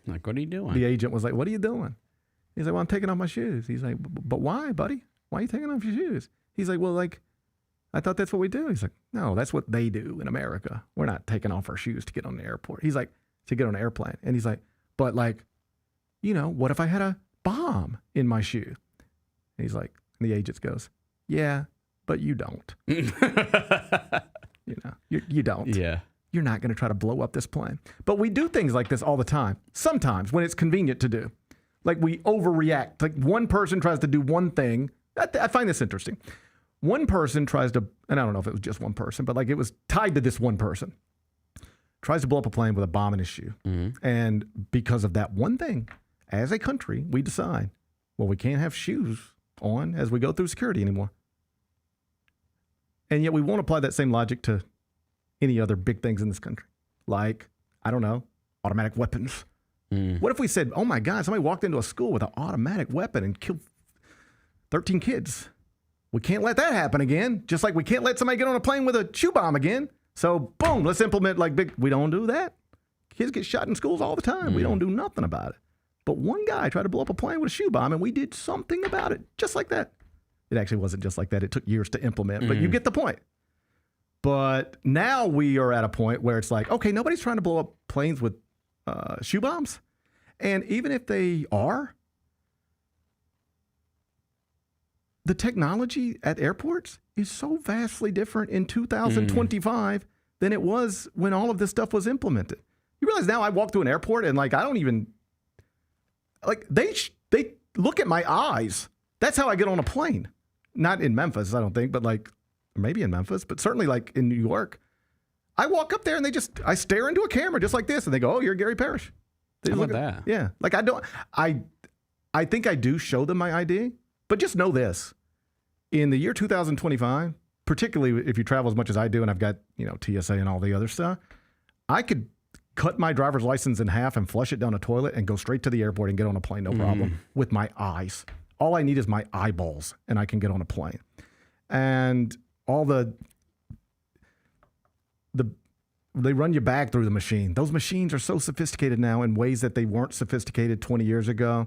like, what are you doing? The agent was like, what are you doing? He's like, well, I'm taking off my shoes. He's like, but why, buddy? Why are you taking off your shoes? He's like, well, I thought that's what we do. He's like, no, that's what they do in America. We're not taking off our shoes to get on the airport. He's like, to get on an airplane. And he's like, but what if I had a bomb in my shoe? And he's like, and the agent goes, yeah, but you don't. You don't. Yeah. You're not going to try to blow up this plane. But we do things like this all the time. Sometimes when it's convenient to do. Like we overreact. Like one person tries to do one thing. I find this interesting. One person tries to, and I don't know if it was just one person, but it was tied to this one person. Tries to blow up a plane with a bomb in his shoe. Mm-hmm. And because of that one thing, as a country, we decide, well, we can't have shoes on as we go through security anymore. And yet we won't apply that same logic to any other big things in this country. Like, I don't know, automatic weapons. What if we said, oh my God, somebody walked into a school with an automatic weapon and killed 13 kids? We can't let that happen again. Just like we can't let somebody get on a plane with a shoe bomb again. So boom, let's implement we don't do that. Kids get shot in schools all the time. We don't do nothing about it. But one guy tried to blow up a plane with a shoe bomb and we did something about it. Just like that. It actually wasn't just like that. It took years to implement, but you get the point. But now we are at a point where it's like, okay, nobody's trying to blow up planes with shoe bombs. And even if they are, the technology at airports is so vastly different in 2025 than it was when all of this stuff was implemented. You realize now I walk through an airport and I don't even, they look at my eyes. That's how I get on a plane. Not in Memphis, I don't think, but maybe in Memphis, but certainly in New York. I walk up there and I stare into a camera just like this and they go, oh, you're Gary Parrish. How about that? Yeah. I think I do show them my ID, but just know this. In the year 2025, particularly if you travel as much as I do and I've got, TSA and all the other stuff, I could cut my driver's license in half and flush it down a toilet and go straight to the airport and get on a plane, no problem, with my eyes. All I need is my eyeballs and I can get on a plane. And all they run your bag through the machine. Those machines are so sophisticated now in ways that they weren't sophisticated 20 years ago.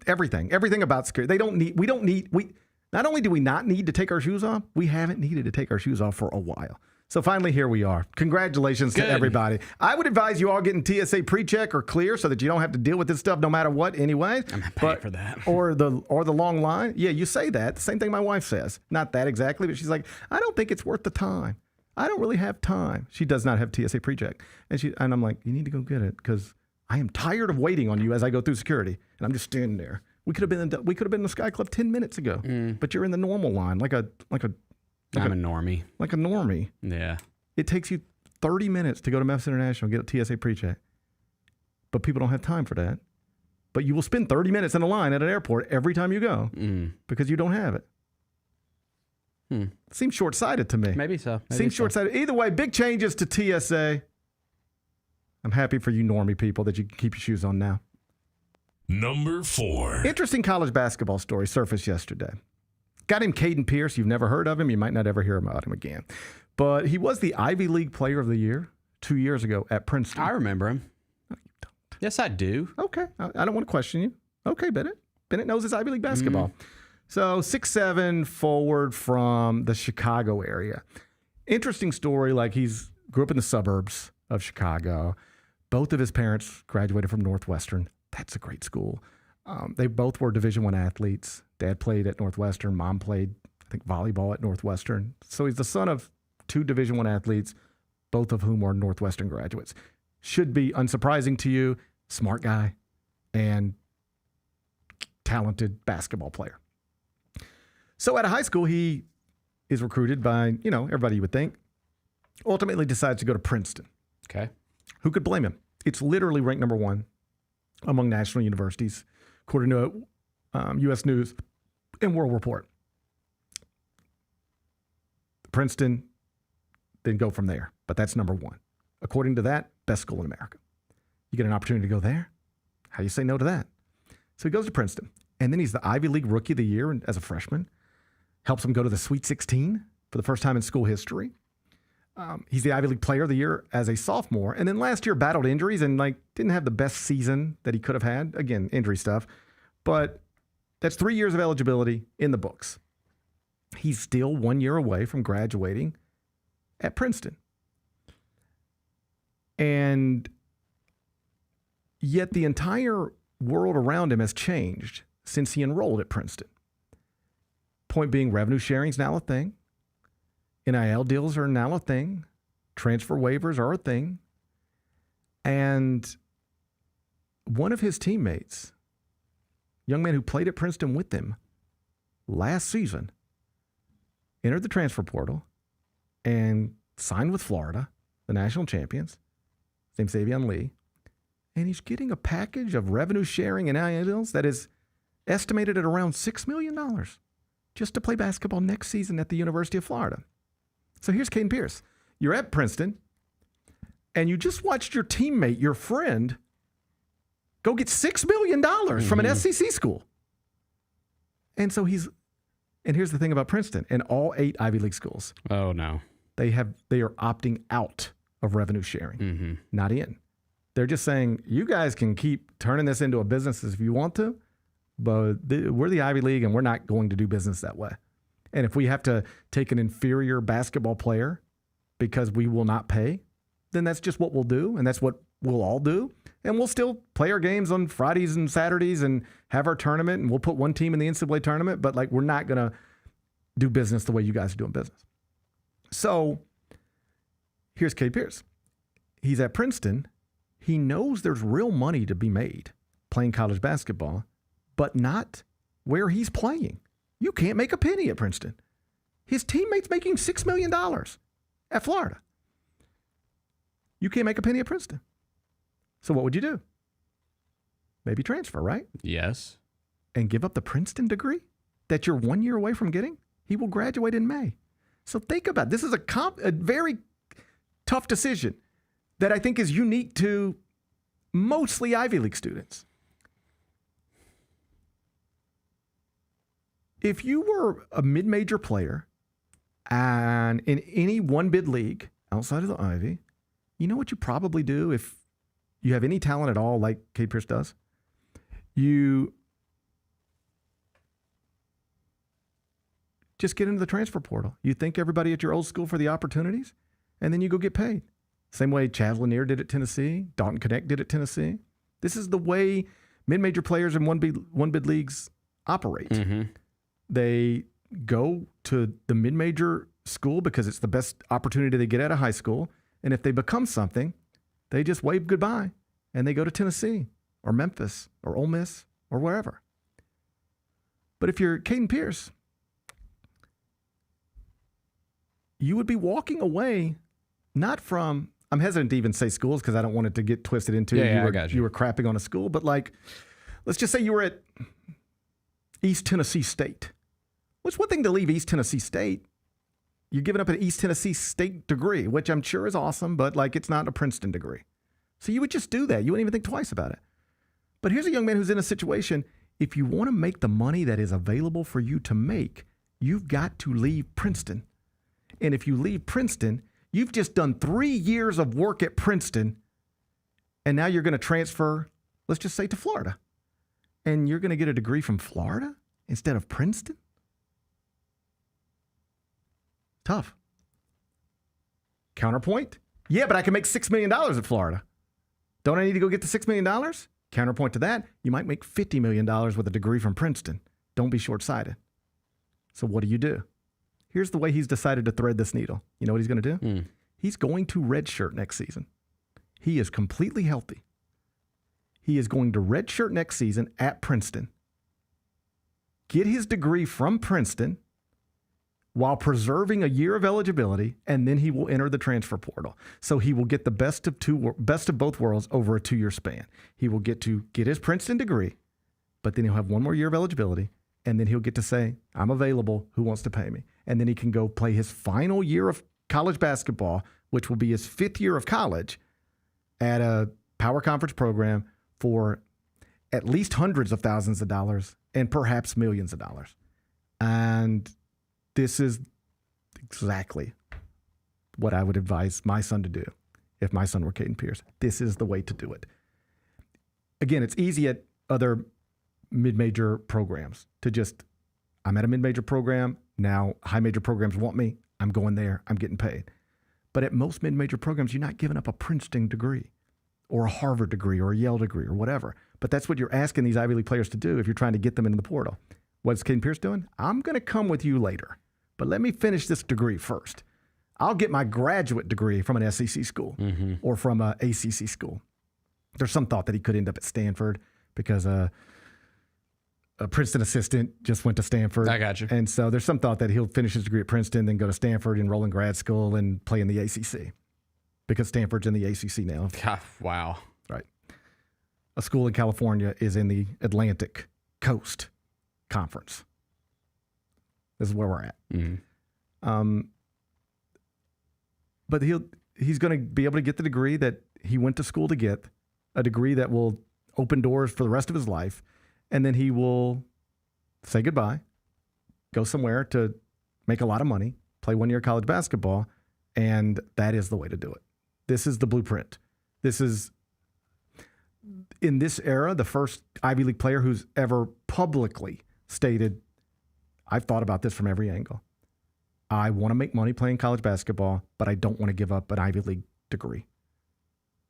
Everything about security. Not only do we not need to take our shoes off, we haven't needed to take our shoes off for a while. So finally, here we are. Congratulations to everybody. I would advise you all getting TSA pre-check or clear so that you don't have to deal with this stuff no matter what anyway. I'm not paying for that. Or the long line. Yeah, you say that. The same thing my wife says. Not that exactly, but she's like, I don't think it's worth the time. I don't really have time. She does not have TSA pre-check. And I'm like, you need to go get it because I am tired of waiting on you as I go through security. And I'm just standing there. We could have been in the Sky Club 10 minutes ago, but you're in the normal line, I'm a normie. Like a normie. Yeah. It takes you 30 minutes to go to Memphis International and get a TSA pre-check. But people don't have time for that. But you will spend 30 minutes in a line at an airport every time you go because you don't have it. Seems short-sighted to me. Maybe so. Seems short-sighted. Either way, big changes to TSA. I'm happy for you normie people that you can keep your shoes on now. Number 4. Interesting college basketball story surfaced yesterday. Guy named Kaden Pierce. You've never heard of him. You might not ever hear about him again. But he was the Ivy League Player of the Year 2 years ago at Princeton. I remember him. No, you don't. Yes, I do. Okay. I don't want to question you. Okay, Bennett. Bennett knows his Ivy League basketball. So 6'7", forward from the Chicago area. Interesting story. He's grew up in the suburbs of Chicago. Both of his parents graduated from Northwestern. That's a great school. They both were Division I athletes. Dad played at Northwestern. Mom played, I think, volleyball at Northwestern. So he's the son of 2 Division I athletes, both of whom are Northwestern graduates. Should be unsurprising to you. Smart guy and talented basketball player. So at a high school, he is recruited by, everybody you would think. Ultimately decides to go to Princeton. Okay. Who could blame him? It's literally ranked number 1 among national universities, according to U.S. News and World Report. Princeton, then go from there. But that's number 1. According to that, best school in America. You get an opportunity to go there. How do you say no to that? So he goes to Princeton. And then he's the Ivy League Rookie of the Year as a freshman. Helps him go to the Sweet 16 for the first time in school history. He's the Ivy League Player of the Year as a sophomore. And then last year battled injuries and didn't have the best season that he could have had. Again, injury stuff. But that's 3 years of eligibility in the books. He's still 1 year away from graduating at Princeton. And yet the entire world around him has changed since he enrolled at Princeton. Point being, revenue sharing is now a thing. NIL deals are now a thing. Transfer waivers are a thing. And one of his teammates, young man who played at Princeton with him last season, entered the transfer portal and signed with Florida, the national champions. His name's Savion Lee. And he's getting a package of revenue sharing and NIL deals that is estimated at around $6 million just to play basketball next season at the University of Florida. So here's Kaden Pierce. You're at Princeton, and you just watched your teammate, your friend, go get $6 million from an SEC school. And so and here's the thing about Princeton and all 8 Ivy League schools. Oh, no. They are opting out of revenue sharing, not in. They're just saying, you guys can keep turning this into a business if you want to, but we're the Ivy League and we're not going to do business that way. And if we have to take an inferior basketball player because we will not pay, then that's just what we'll do, and that's what we'll all do. And we'll still play our games on Fridays and Saturdays and have our tournament, and we'll put one team in the NCAA tournament, but we're not going to do business the way you guys are doing business. So here's Kaden Pierce. He's at Princeton. He knows there's real money to be made playing college basketball, but not where he's playing. You can't make a penny at Princeton. His teammate's making $6 million at Florida. You can't make a penny at Princeton. So what would you do? Maybe transfer, right? Yes. And give up the Princeton degree that you're 1 year away from getting? He will graduate in May. So think about it. This is a very tough decision that I think is unique to mostly Ivy League students. If you were a mid-major player and in any one-bid league outside of the Ivy, you know what you probably do if you have any talent at all like Kaden Pierce does? You just get into the transfer portal. You thank everybody at your old school for the opportunities, and then you go get paid. Same way Chaz Lanier did at Tennessee, Dalton Connect did at Tennessee. This is the way mid-major players in one-bid leagues operate. They go to the mid-major school because it's the best opportunity they get out of high school. And if they become something, they just wave goodbye and they go to Tennessee or Memphis or Ole Miss or wherever. But if you're Kaden Pierce, you would be walking away not from, I'm hesitant to even say schools because I don't want it to get twisted into you were crapping on a school, but let's just say you were at East Tennessee State. Well, it's one thing to leave East Tennessee State. You're giving up an East Tennessee State degree, which I'm sure is awesome, but it's not a Princeton degree. So you would just do that. You wouldn't even think twice about it. But here's a young man who's in a situation, if you want to make the money that is available for you to make, you've got to leave Princeton. And if you leave Princeton, you've just done 3 years of work at Princeton, and now you're going to transfer, let's just say, to Florida. And you're going to get a degree from Florida instead of Princeton? Tough. Counterpoint? Yeah, but I can make $6 million at Florida. Don't I need to go get the $6 million? Counterpoint to that, you might make $50 million with a degree from Princeton. Don't be short-sighted. So what do? Here's the way he's decided to thread this needle. You know what he's going to do? He's going to redshirt next season. He is completely healthy. He is going to redshirt next season at Princeton, get his degree from Princeton while preserving a year of eligibility, and then he will enter the transfer portal. So he will get the best of both worlds over a 2-year span. He will get to get his Princeton degree, but then he'll have 1 more year of eligibility, and then he'll get to say, I'm available, who wants to pay me? And then he can go play his final year of college basketball, which will be his 5th year of college, at a power conference program for at least hundreds of thousands of dollars, and perhaps millions of dollars. And this is exactly what I would advise my son to do if my son were Kaden Pierce. This is the way to do it. Again, it's easy at other mid-major programs to just, I'm at a mid-major program, now high major programs want me, I'm going there, I'm getting paid. But at most mid-major programs, you're not giving up a Princeton degree or a Harvard degree or a Yale degree or whatever. But that's what you're asking these Ivy League players to do if you're trying to get them into the portal. What's Kaden Pierce doing? I'm going to come with you later, but let me finish this degree first. I'll get my graduate degree from an SEC school or from an ACC school. There's some thought that he could end up at Stanford because a Princeton assistant just went to Stanford. I got you. And so there's some thought that he'll finish his degree at Princeton, then go to Stanford, enroll in grad school, and play in the ACC because Stanford's in the ACC now. Wow. Right. A school in California is in the Atlantic Coast Conference. This is where we're at. But he's going to be able to get the degree that he went to school to get, a degree that will open doors for the rest of his life, and then he will say goodbye, go somewhere to make a lot of money, play 1 year college basketball, and that is the way to do it. This is the blueprint. This is, in this era, the first Ivy League player who's ever publicly stated, I've thought about this from every angle. I want to make money playing college basketball, but I don't want to give up an Ivy League degree.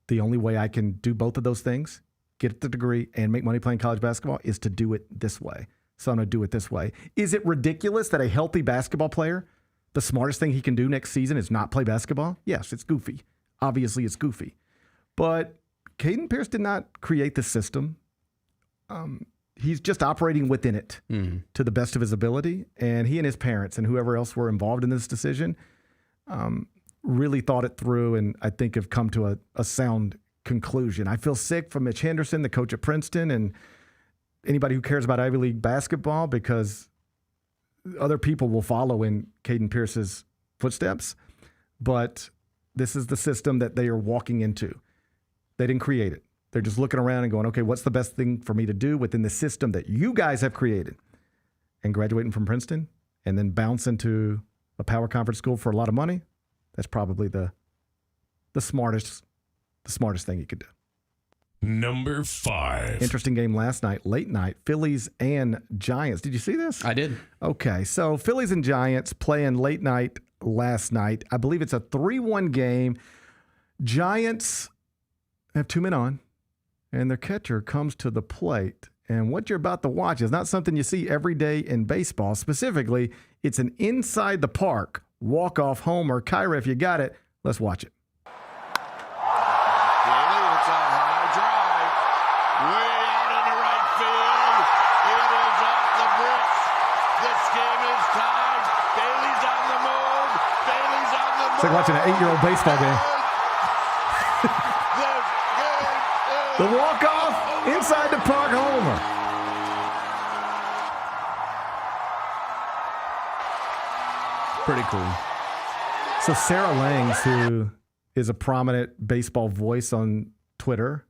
The only way I can do both of those things, get the degree and make money playing college basketball, is to do it this way. So I'm going to do it this way. Is it ridiculous that a healthy basketball player, the smartest thing he can do next season is not play basketball? Yes, it's goofy. Obviously, it's goofy. But Kaden Pierce did not create this system. He's just operating within it to the best of his ability. And he and his parents and whoever else were involved in this decision really thought it through, and I think have come to a sound conclusion. I feel sick for Mitch Henderson, the coach at Princeton, and anybody who cares about Ivy League basketball, because other people will follow in Kaden Pierce's footsteps. But this is the system that they are walking into. They didn't create it. They're just looking around and going, okay, what's the best thing for me to do within the system that you guys have created? And graduating from Princeton and then bounce into a power conference school for a lot of money, that's probably the smartest thing you could do. Number 5. Interesting game last night, late night, Phillies and Giants. Did you see this? I did. Okay, so Phillies and Giants playing late night last night. I believe it's a 3-1 game. Giants have 2 men on, and their catcher comes to the plate. And what you're about to watch is not something you see every day in baseball. Specifically, it's an inside the park walk-off homer. Kyra, if you got it, let's watch it. It's like watching an 8-year-old baseball game. The walk-off inside the park homer. Pretty cool. So Sarah Langs, who is a prominent baseball voice on Twitter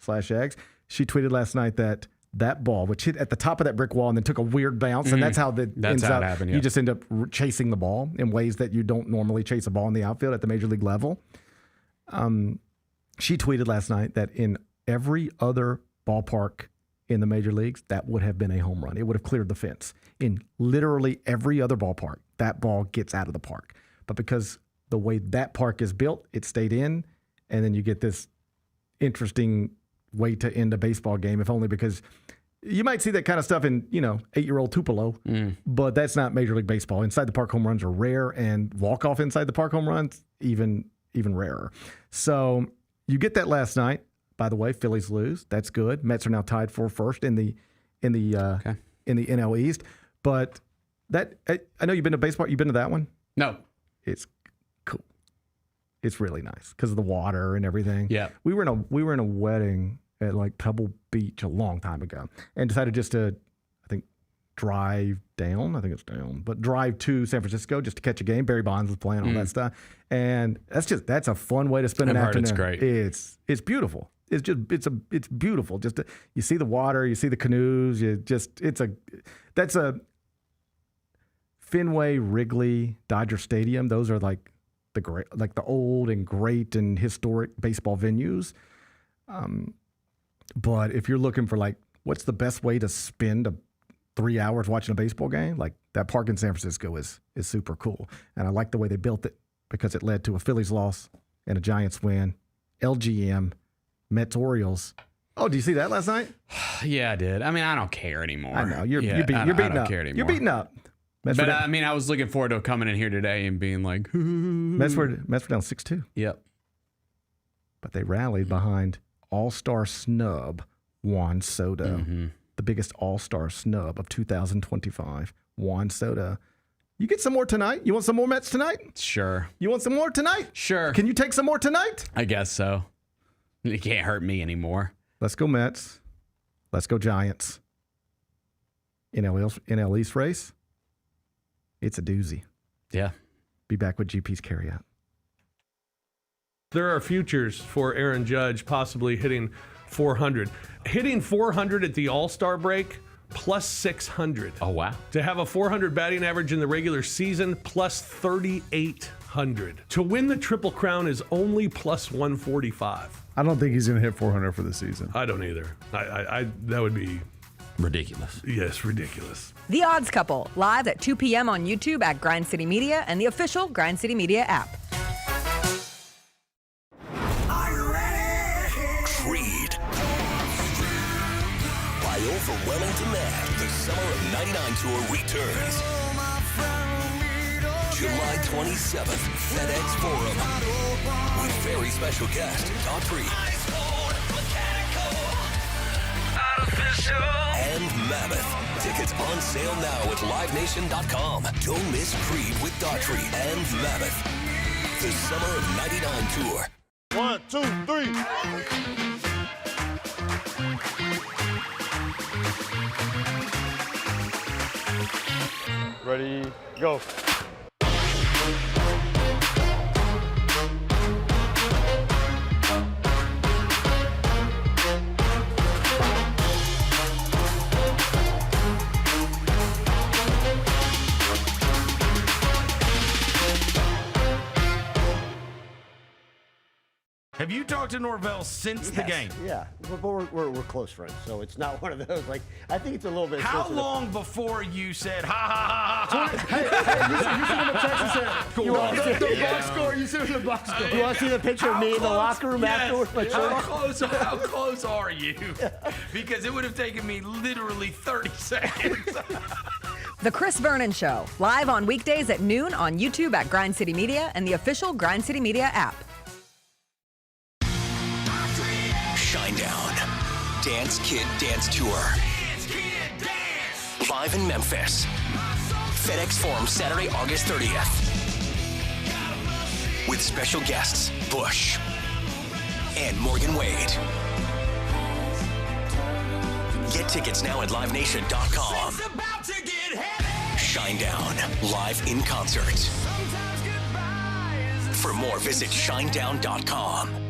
/X, she tweeted last night that ball, which hit at the top of that brick wall and then took a weird bounce, and that's how it happened. Yeah. You just end up chasing the ball in ways that you don't normally chase a ball in the outfield at the major league level. She tweeted last night that in every other ballpark in the major leagues, that would have been a home run. It would have cleared the fence. In literally every other ballpark, that ball gets out of the park. But because the way that park is built, it stayed in, and then you get this interesting way to end a baseball game, if only because you might see that kind of stuff in, 8-year-old Tupelo, but that's not Major League Baseball. Inside the park home runs are rare, and walk-off inside the park home runs even rarer. So you get that last night. By the way, Phillies lose. That's good. Mets are now tied for first in the NL East. But that, I know you've been to baseball. You've been to that one? No. It's cool. It's really nice because of the water and everything. Yeah. We were in a wedding at like Pebble Beach a long time ago, and decided just to, I think, drive down. I think it's down, but drive to San Francisco just to catch a game. Barry Bonds was playing, all that stuff, and that's a fun way to spend an afternoon. It's great. It's beautiful. it's beautiful. You see the water, you see the canoes. That's a Fenway, Wrigley, Dodger Stadium. Those are like the old and great and historic baseball venues. But if you're looking for like what's the best way to spend 3 hours watching a baseball game, like that park in San Francisco is super cool. And I like the way they built it because it led to a Phillies loss and a Giants win, LGM, Mets, Orioles. Oh, do you see that last night? Yeah, I did. I mean, I don't care anymore. I know. You're beating I up. don't care anymore. You're beating up. But I mean, I was looking forward to coming in here today and being like, Mets were down 6-2. Yep. But they rallied behind all-star snub Juan Soto, the biggest all-star snub of 2025. Juan Soto. You get some more tonight? You want some more Mets tonight? Sure. You want some more tonight? Sure. Can you take some more tonight? I guess so. It can't hurt me anymore. Let's go Mets. Let's go Giants. NL East race. It's a doozy. Yeah. Be back with GP's Carryout. There are futures for Aaron Judge possibly hitting 400. Hitting 400 at the All-Star break, plus 600. Oh, wow. To have a 400 batting average in the regular season, plus 3,800. To win the Triple Crown is only plus 145. I don't think he's going to hit 400 for the season. I don't either. I that would be ridiculous. Yes, ridiculous. The Odds Couple, live at 2 p.m. on YouTube at Grind City Media and the official Grind City Media app. Are you ready? Creed. By overwhelming demand, the Summer of '99 tour returns. July 27th, FedEx Forum. With very special guest, Daughtry. And Mammoth. Tickets on sale now at LiveNation.com. Don't miss Creed with Daughtry and Mammoth. The Summer of '99 tour. 1, 2, 3. Ready, go. Have you talked to Norvell since the game? Yeah, but we're close friends, so it's not one of those. Like, I think it's a little bit. How long before you said ha ha ha ha? Hey, you sit in the text and said, you want the box score? You sit in the box score. You want to see the picture of me in the locker room afterwards? How close are you? Because it would have taken me literally 30 seconds. The Chris Vernon Show, live on weekdays at noon on YouTube at Grind City Media and the official Grind City Media app. Shinedown. Dance Kid Dance Tour. Live in Memphis. FedEx Forum, Saturday, August 30th. With special guests, Bush and Morgan Wade. Get tickets now at LiveNation.com. Shinedown, live in concert. For more, visit Shinedown.com.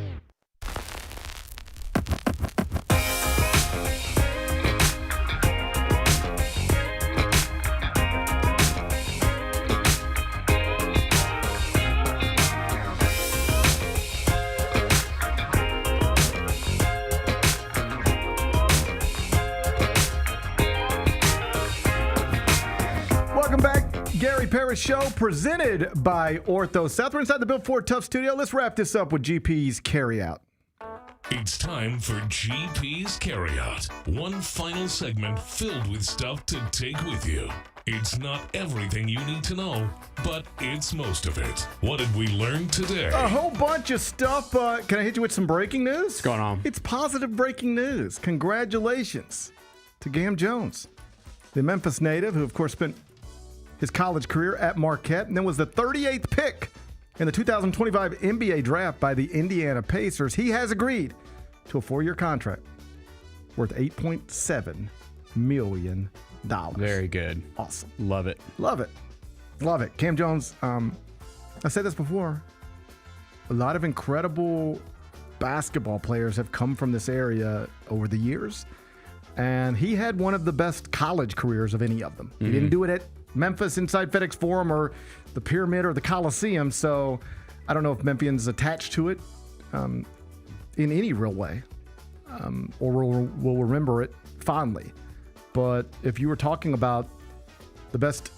Parrish Show presented by Ortho South. We're inside the Built Ford Tough studio. Let's wrap this up with GP's Carryout. It's time for GP's Carryout. One final segment filled with stuff to take with you. It's not everything you need to know, but it's most of it. What did we learn today? A whole bunch of stuff. Can I hit you with some breaking news? What's going on? It's positive breaking news. Congratulations to Cam Jones, the Memphis native, who, of course, spent his college career at Marquette, and then was the 38th pick in the 2025 NBA draft by the Indiana Pacers. He has agreed to a 4-year contract worth $8.7 million. Very good. Awesome. Love it. Love it. Love it. Cam Jones, I said this before, a lot of incredible basketball players have come from this area over the years. And he had one of the best college careers of any of them. He didn't do it at Memphis inside FedEx Forum or the Pyramid or the Coliseum. So I don't know if Memphians attached to it in any real way or will remember it fondly. But if you were talking about the best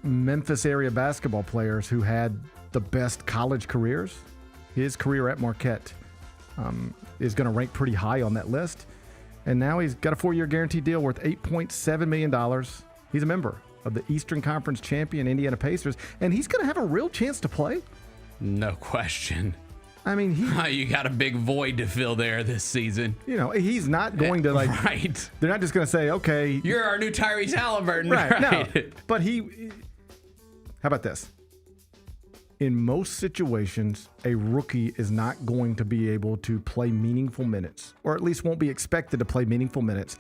Memphis area basketball players who had the best college careers, his career at Marquette is going to rank pretty high on that list. And now he's got a 4-year guaranteed deal worth $8.7 million. He's a member of the Eastern Conference champion Indiana Pacers, and he's going to have a real chance to play. No question. I mean, you got a big void to fill there this season. You know, he's not going to right. They're not just going to say, okay, you're our new Tyrese Halliburton. Right. No, but how about this? In most situations, a rookie is not going to be able to play meaningful minutes, or at least won't be expected to play meaningful minutes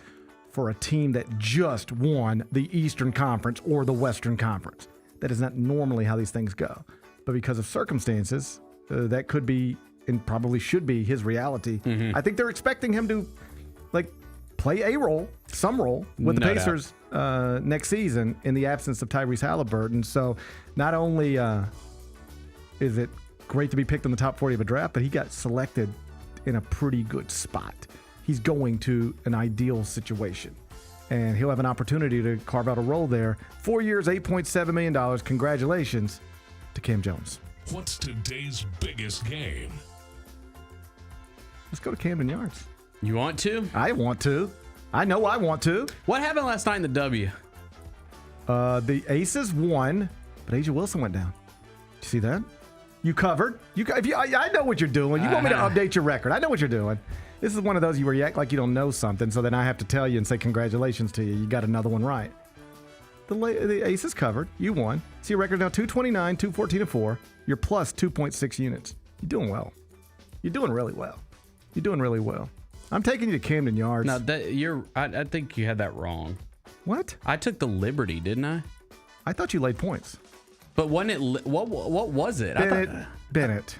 for a team that just won the Eastern Conference or the Western Conference. That is not normally how these things go. But because of circumstances, that could be and probably should be his reality. I think they're expecting him to play a role, some role, with the Pacers next season in the absence of Tyrese Halliburton. So not only is it great to be picked in the top 40 of a draft, but he got selected in a pretty good spot. He's going to an ideal situation, and he'll have an opportunity to carve out a role there. 4 years, $8.7 million. Congratulations to Cam Jones. What's today's biggest game? Let's go to Camden Yards. You want to? I want to. I know I want to. What happened last night in the W? The Aces won, but A'ja Wilson went down. Did you see that? You covered. I know what you're doing. You want me to update your record. I know what you're doing. This is one of those where you act like you don't know something, so then I have to tell you and say congratulations to you. You got another one right. The Aces covered. You won. So your record now 229, 214, and 4. You're plus 2.6 units. You're doing well. You're doing really well. You're doing really well. I'm taking you to Camden Yards. No, I think you had that wrong. What? I took the Liberty, didn't I? I thought you laid points. But wasn't it? What was it? Bennett,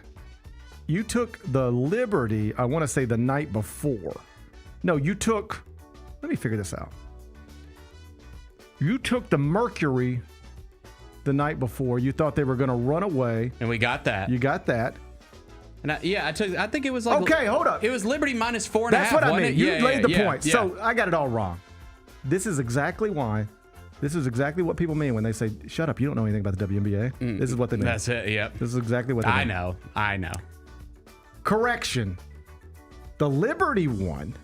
you took the Liberty, I want to say the night before. No, you took, let me figure this out. You took the Mercury the night before. You thought they were going to run away. And we got that. You got that. And I think it was like. Okay, hold up. It was Liberty minus 4.5. That's what I mean. You laid the points. Yeah. So I got it all wrong. This is exactly why. This is exactly what people mean when they say, shut up, you don't know anything about the WNBA. This is what they mean. That's it, yep. This is exactly what they mean. I know. Correction. The Liberty won.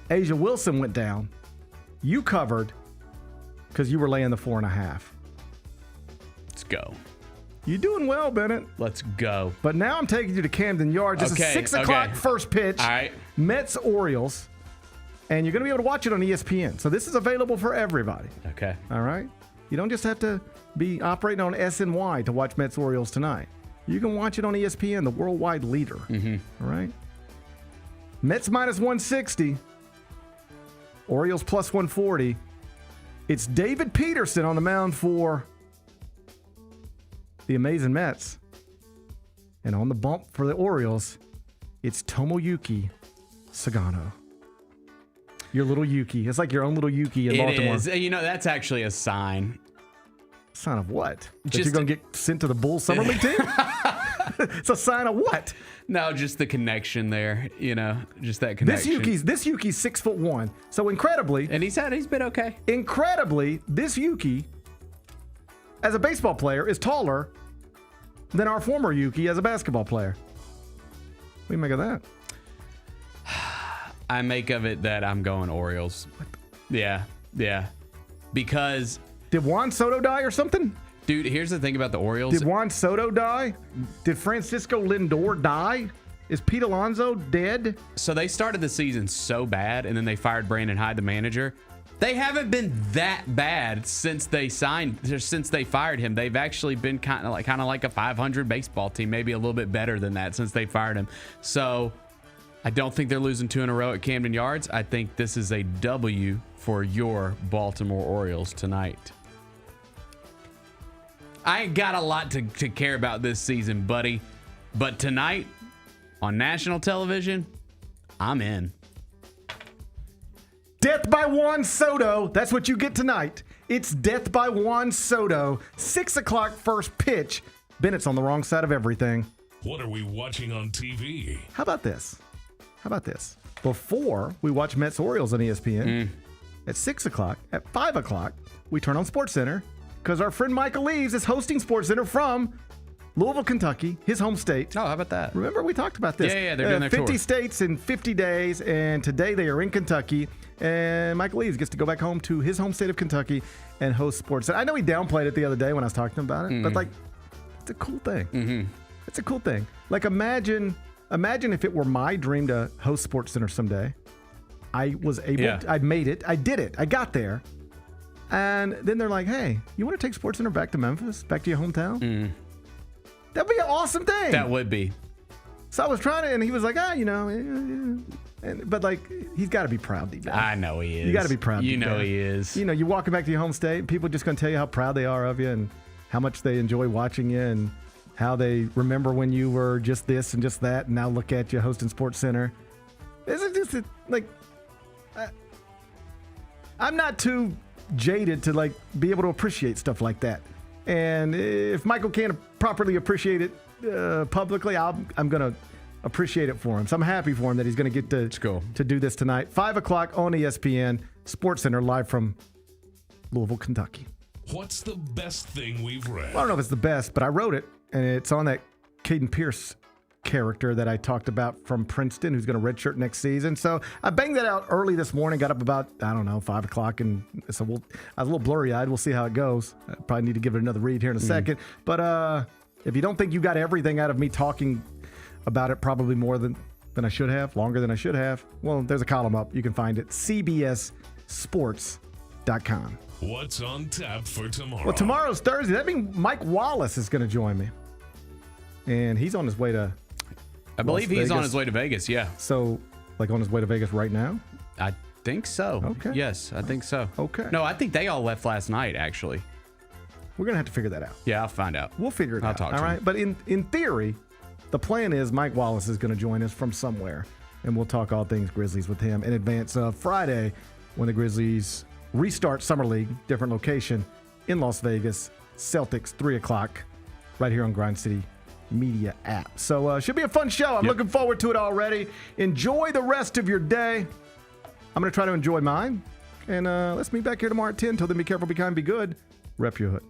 A'ja Wilson went down. You covered because you were laying the 4.5. Let's go. You're doing well, Bennett. Let's go. But now I'm taking you to Camden Yards. It's a 6 o'clock first pitch. All right. Mets-Orioles. And you're going to be able to watch it on ESPN. So this is available for everybody. Okay. All right? You don't just have to be operating on SNY to watch Mets-Orioles tonight. You can watch it on ESPN, the worldwide leader. All right? Mets minus 160. Orioles plus 140. It's David Peterson on the mound for the amazing Mets. And on the bump for the Orioles, it's Tomoyuki Sagano. Your little Yuki. It's like your own little Yuki in Baltimore. It is. You know, that's actually a sign. Sign of what? That you're going to get sent to the Bulls Summer League team? It's a sign of what? No, just the connection there. You know, just that connection. This Yuki's 6'1". So incredibly. And he's been okay. Incredibly, this Yuki, as a baseball player, is taller than our former Yuki as a basketball player. What do you make of that? I make of it that I'm going Orioles. Yeah. Because... Did Juan Soto die or something? Dude, here's the thing about the Orioles. Did Juan Soto die? Did Francisco Lindor die? Is Pete Alonso dead? So they started the season so bad, and then they fired Brandon Hyde, the manager. They haven't been that bad since they fired him. They've actually been kind of like a 500 baseball team, maybe a little bit better than that since they fired him. So... I don't think they're losing 2 in a row at Camden Yards. I think this is a W for your Baltimore Orioles tonight. I ain't got a lot to care about this season, buddy. But tonight, on national television, I'm in. Death by Juan Soto. That's what you get tonight. It's Death by Juan Soto. 6 o'clock first pitch. Bennett's on the wrong side of everything. What are we watching on TV? How about this? Before we watch Mets Orioles on ESPN, at 6 o'clock, at 5 o'clock, we turn on SportsCenter because our friend Michael Leaves is hosting SportsCenter from Louisville, Kentucky, his home state. Oh, how about that? Remember we talked about this? Yeah, they're doing their 50 tour. states in 50 days, and today they are in Kentucky. And Michael Leaves gets to go back home to his home state of Kentucky and host SportsCenter. I know he downplayed it the other day when I was talking to him about it, but like, it's a cool thing. It's a cool thing. Like, imagine if it were my dream to host SportsCenter someday. I was able to, I made it. I did it. I got there. And then they're like, hey, you want to take SportsCenter back to Memphis, back to your hometown? That'd be an awesome thing. That would be. So I was trying to, and he was like, but like, he's got to be proud to be. I know he is. You got to be proud. You know he is. You know, you're walking back to your home state, people are just going to tell you how proud they are of you and how much they enjoy watching you and how they remember when you were just this and just that, and now look at you hosting SportsCenter. This is just like, I'm not too jaded to like be able to appreciate stuff like that. And if Michael can't properly appreciate it publicly, I'm going to appreciate it for him. So I'm happy for him that he's going to get to do this tonight. 5 o'clock on ESPN, SportsCenter, live from Louisville, Kentucky. What's the best thing we've read? Well, I don't know if it's the best, but I wrote it, and it's on that Kaden Pierce character that I talked about from Princeton, who's going to redshirt next season. So I banged that out early this morning, got up about, 5 o'clock, and so I was a little blurry-eyed. We'll see how it goes. I probably need to give it another read here in a second. But if you don't think you got everything out of me talking about it probably more than I should have, longer than I should have, well, there's a column up. You can find it, cbssports.com. What's on tap for tomorrow? Well, tomorrow's Thursday. That means Mike Wallace is going to join me. And he's on his way to I believe he's on his way to Vegas, yeah. So, like on his way to Vegas right now? I think so. Okay. Yes, I think so. Okay. No, I think they all left last night, actually. We're going to have to figure that out. Yeah, I'll find out. We'll figure it out. I'll talk to all right. him. But in theory, the plan is Mike Wallace is going to join us from somewhere. And we'll talk all things Grizzlies with him in advance of Friday when the Grizzlies restart Summer League, different location in Las Vegas. Celtics, 3 o'clock, right here on Grind City Media app. So should be a fun show. I'm looking forward to it already. Enjoy the rest of your day. I'm going to try to enjoy mine. And let's meet back here tomorrow at 10. Till then, be careful, be kind, be good. Rep your hood.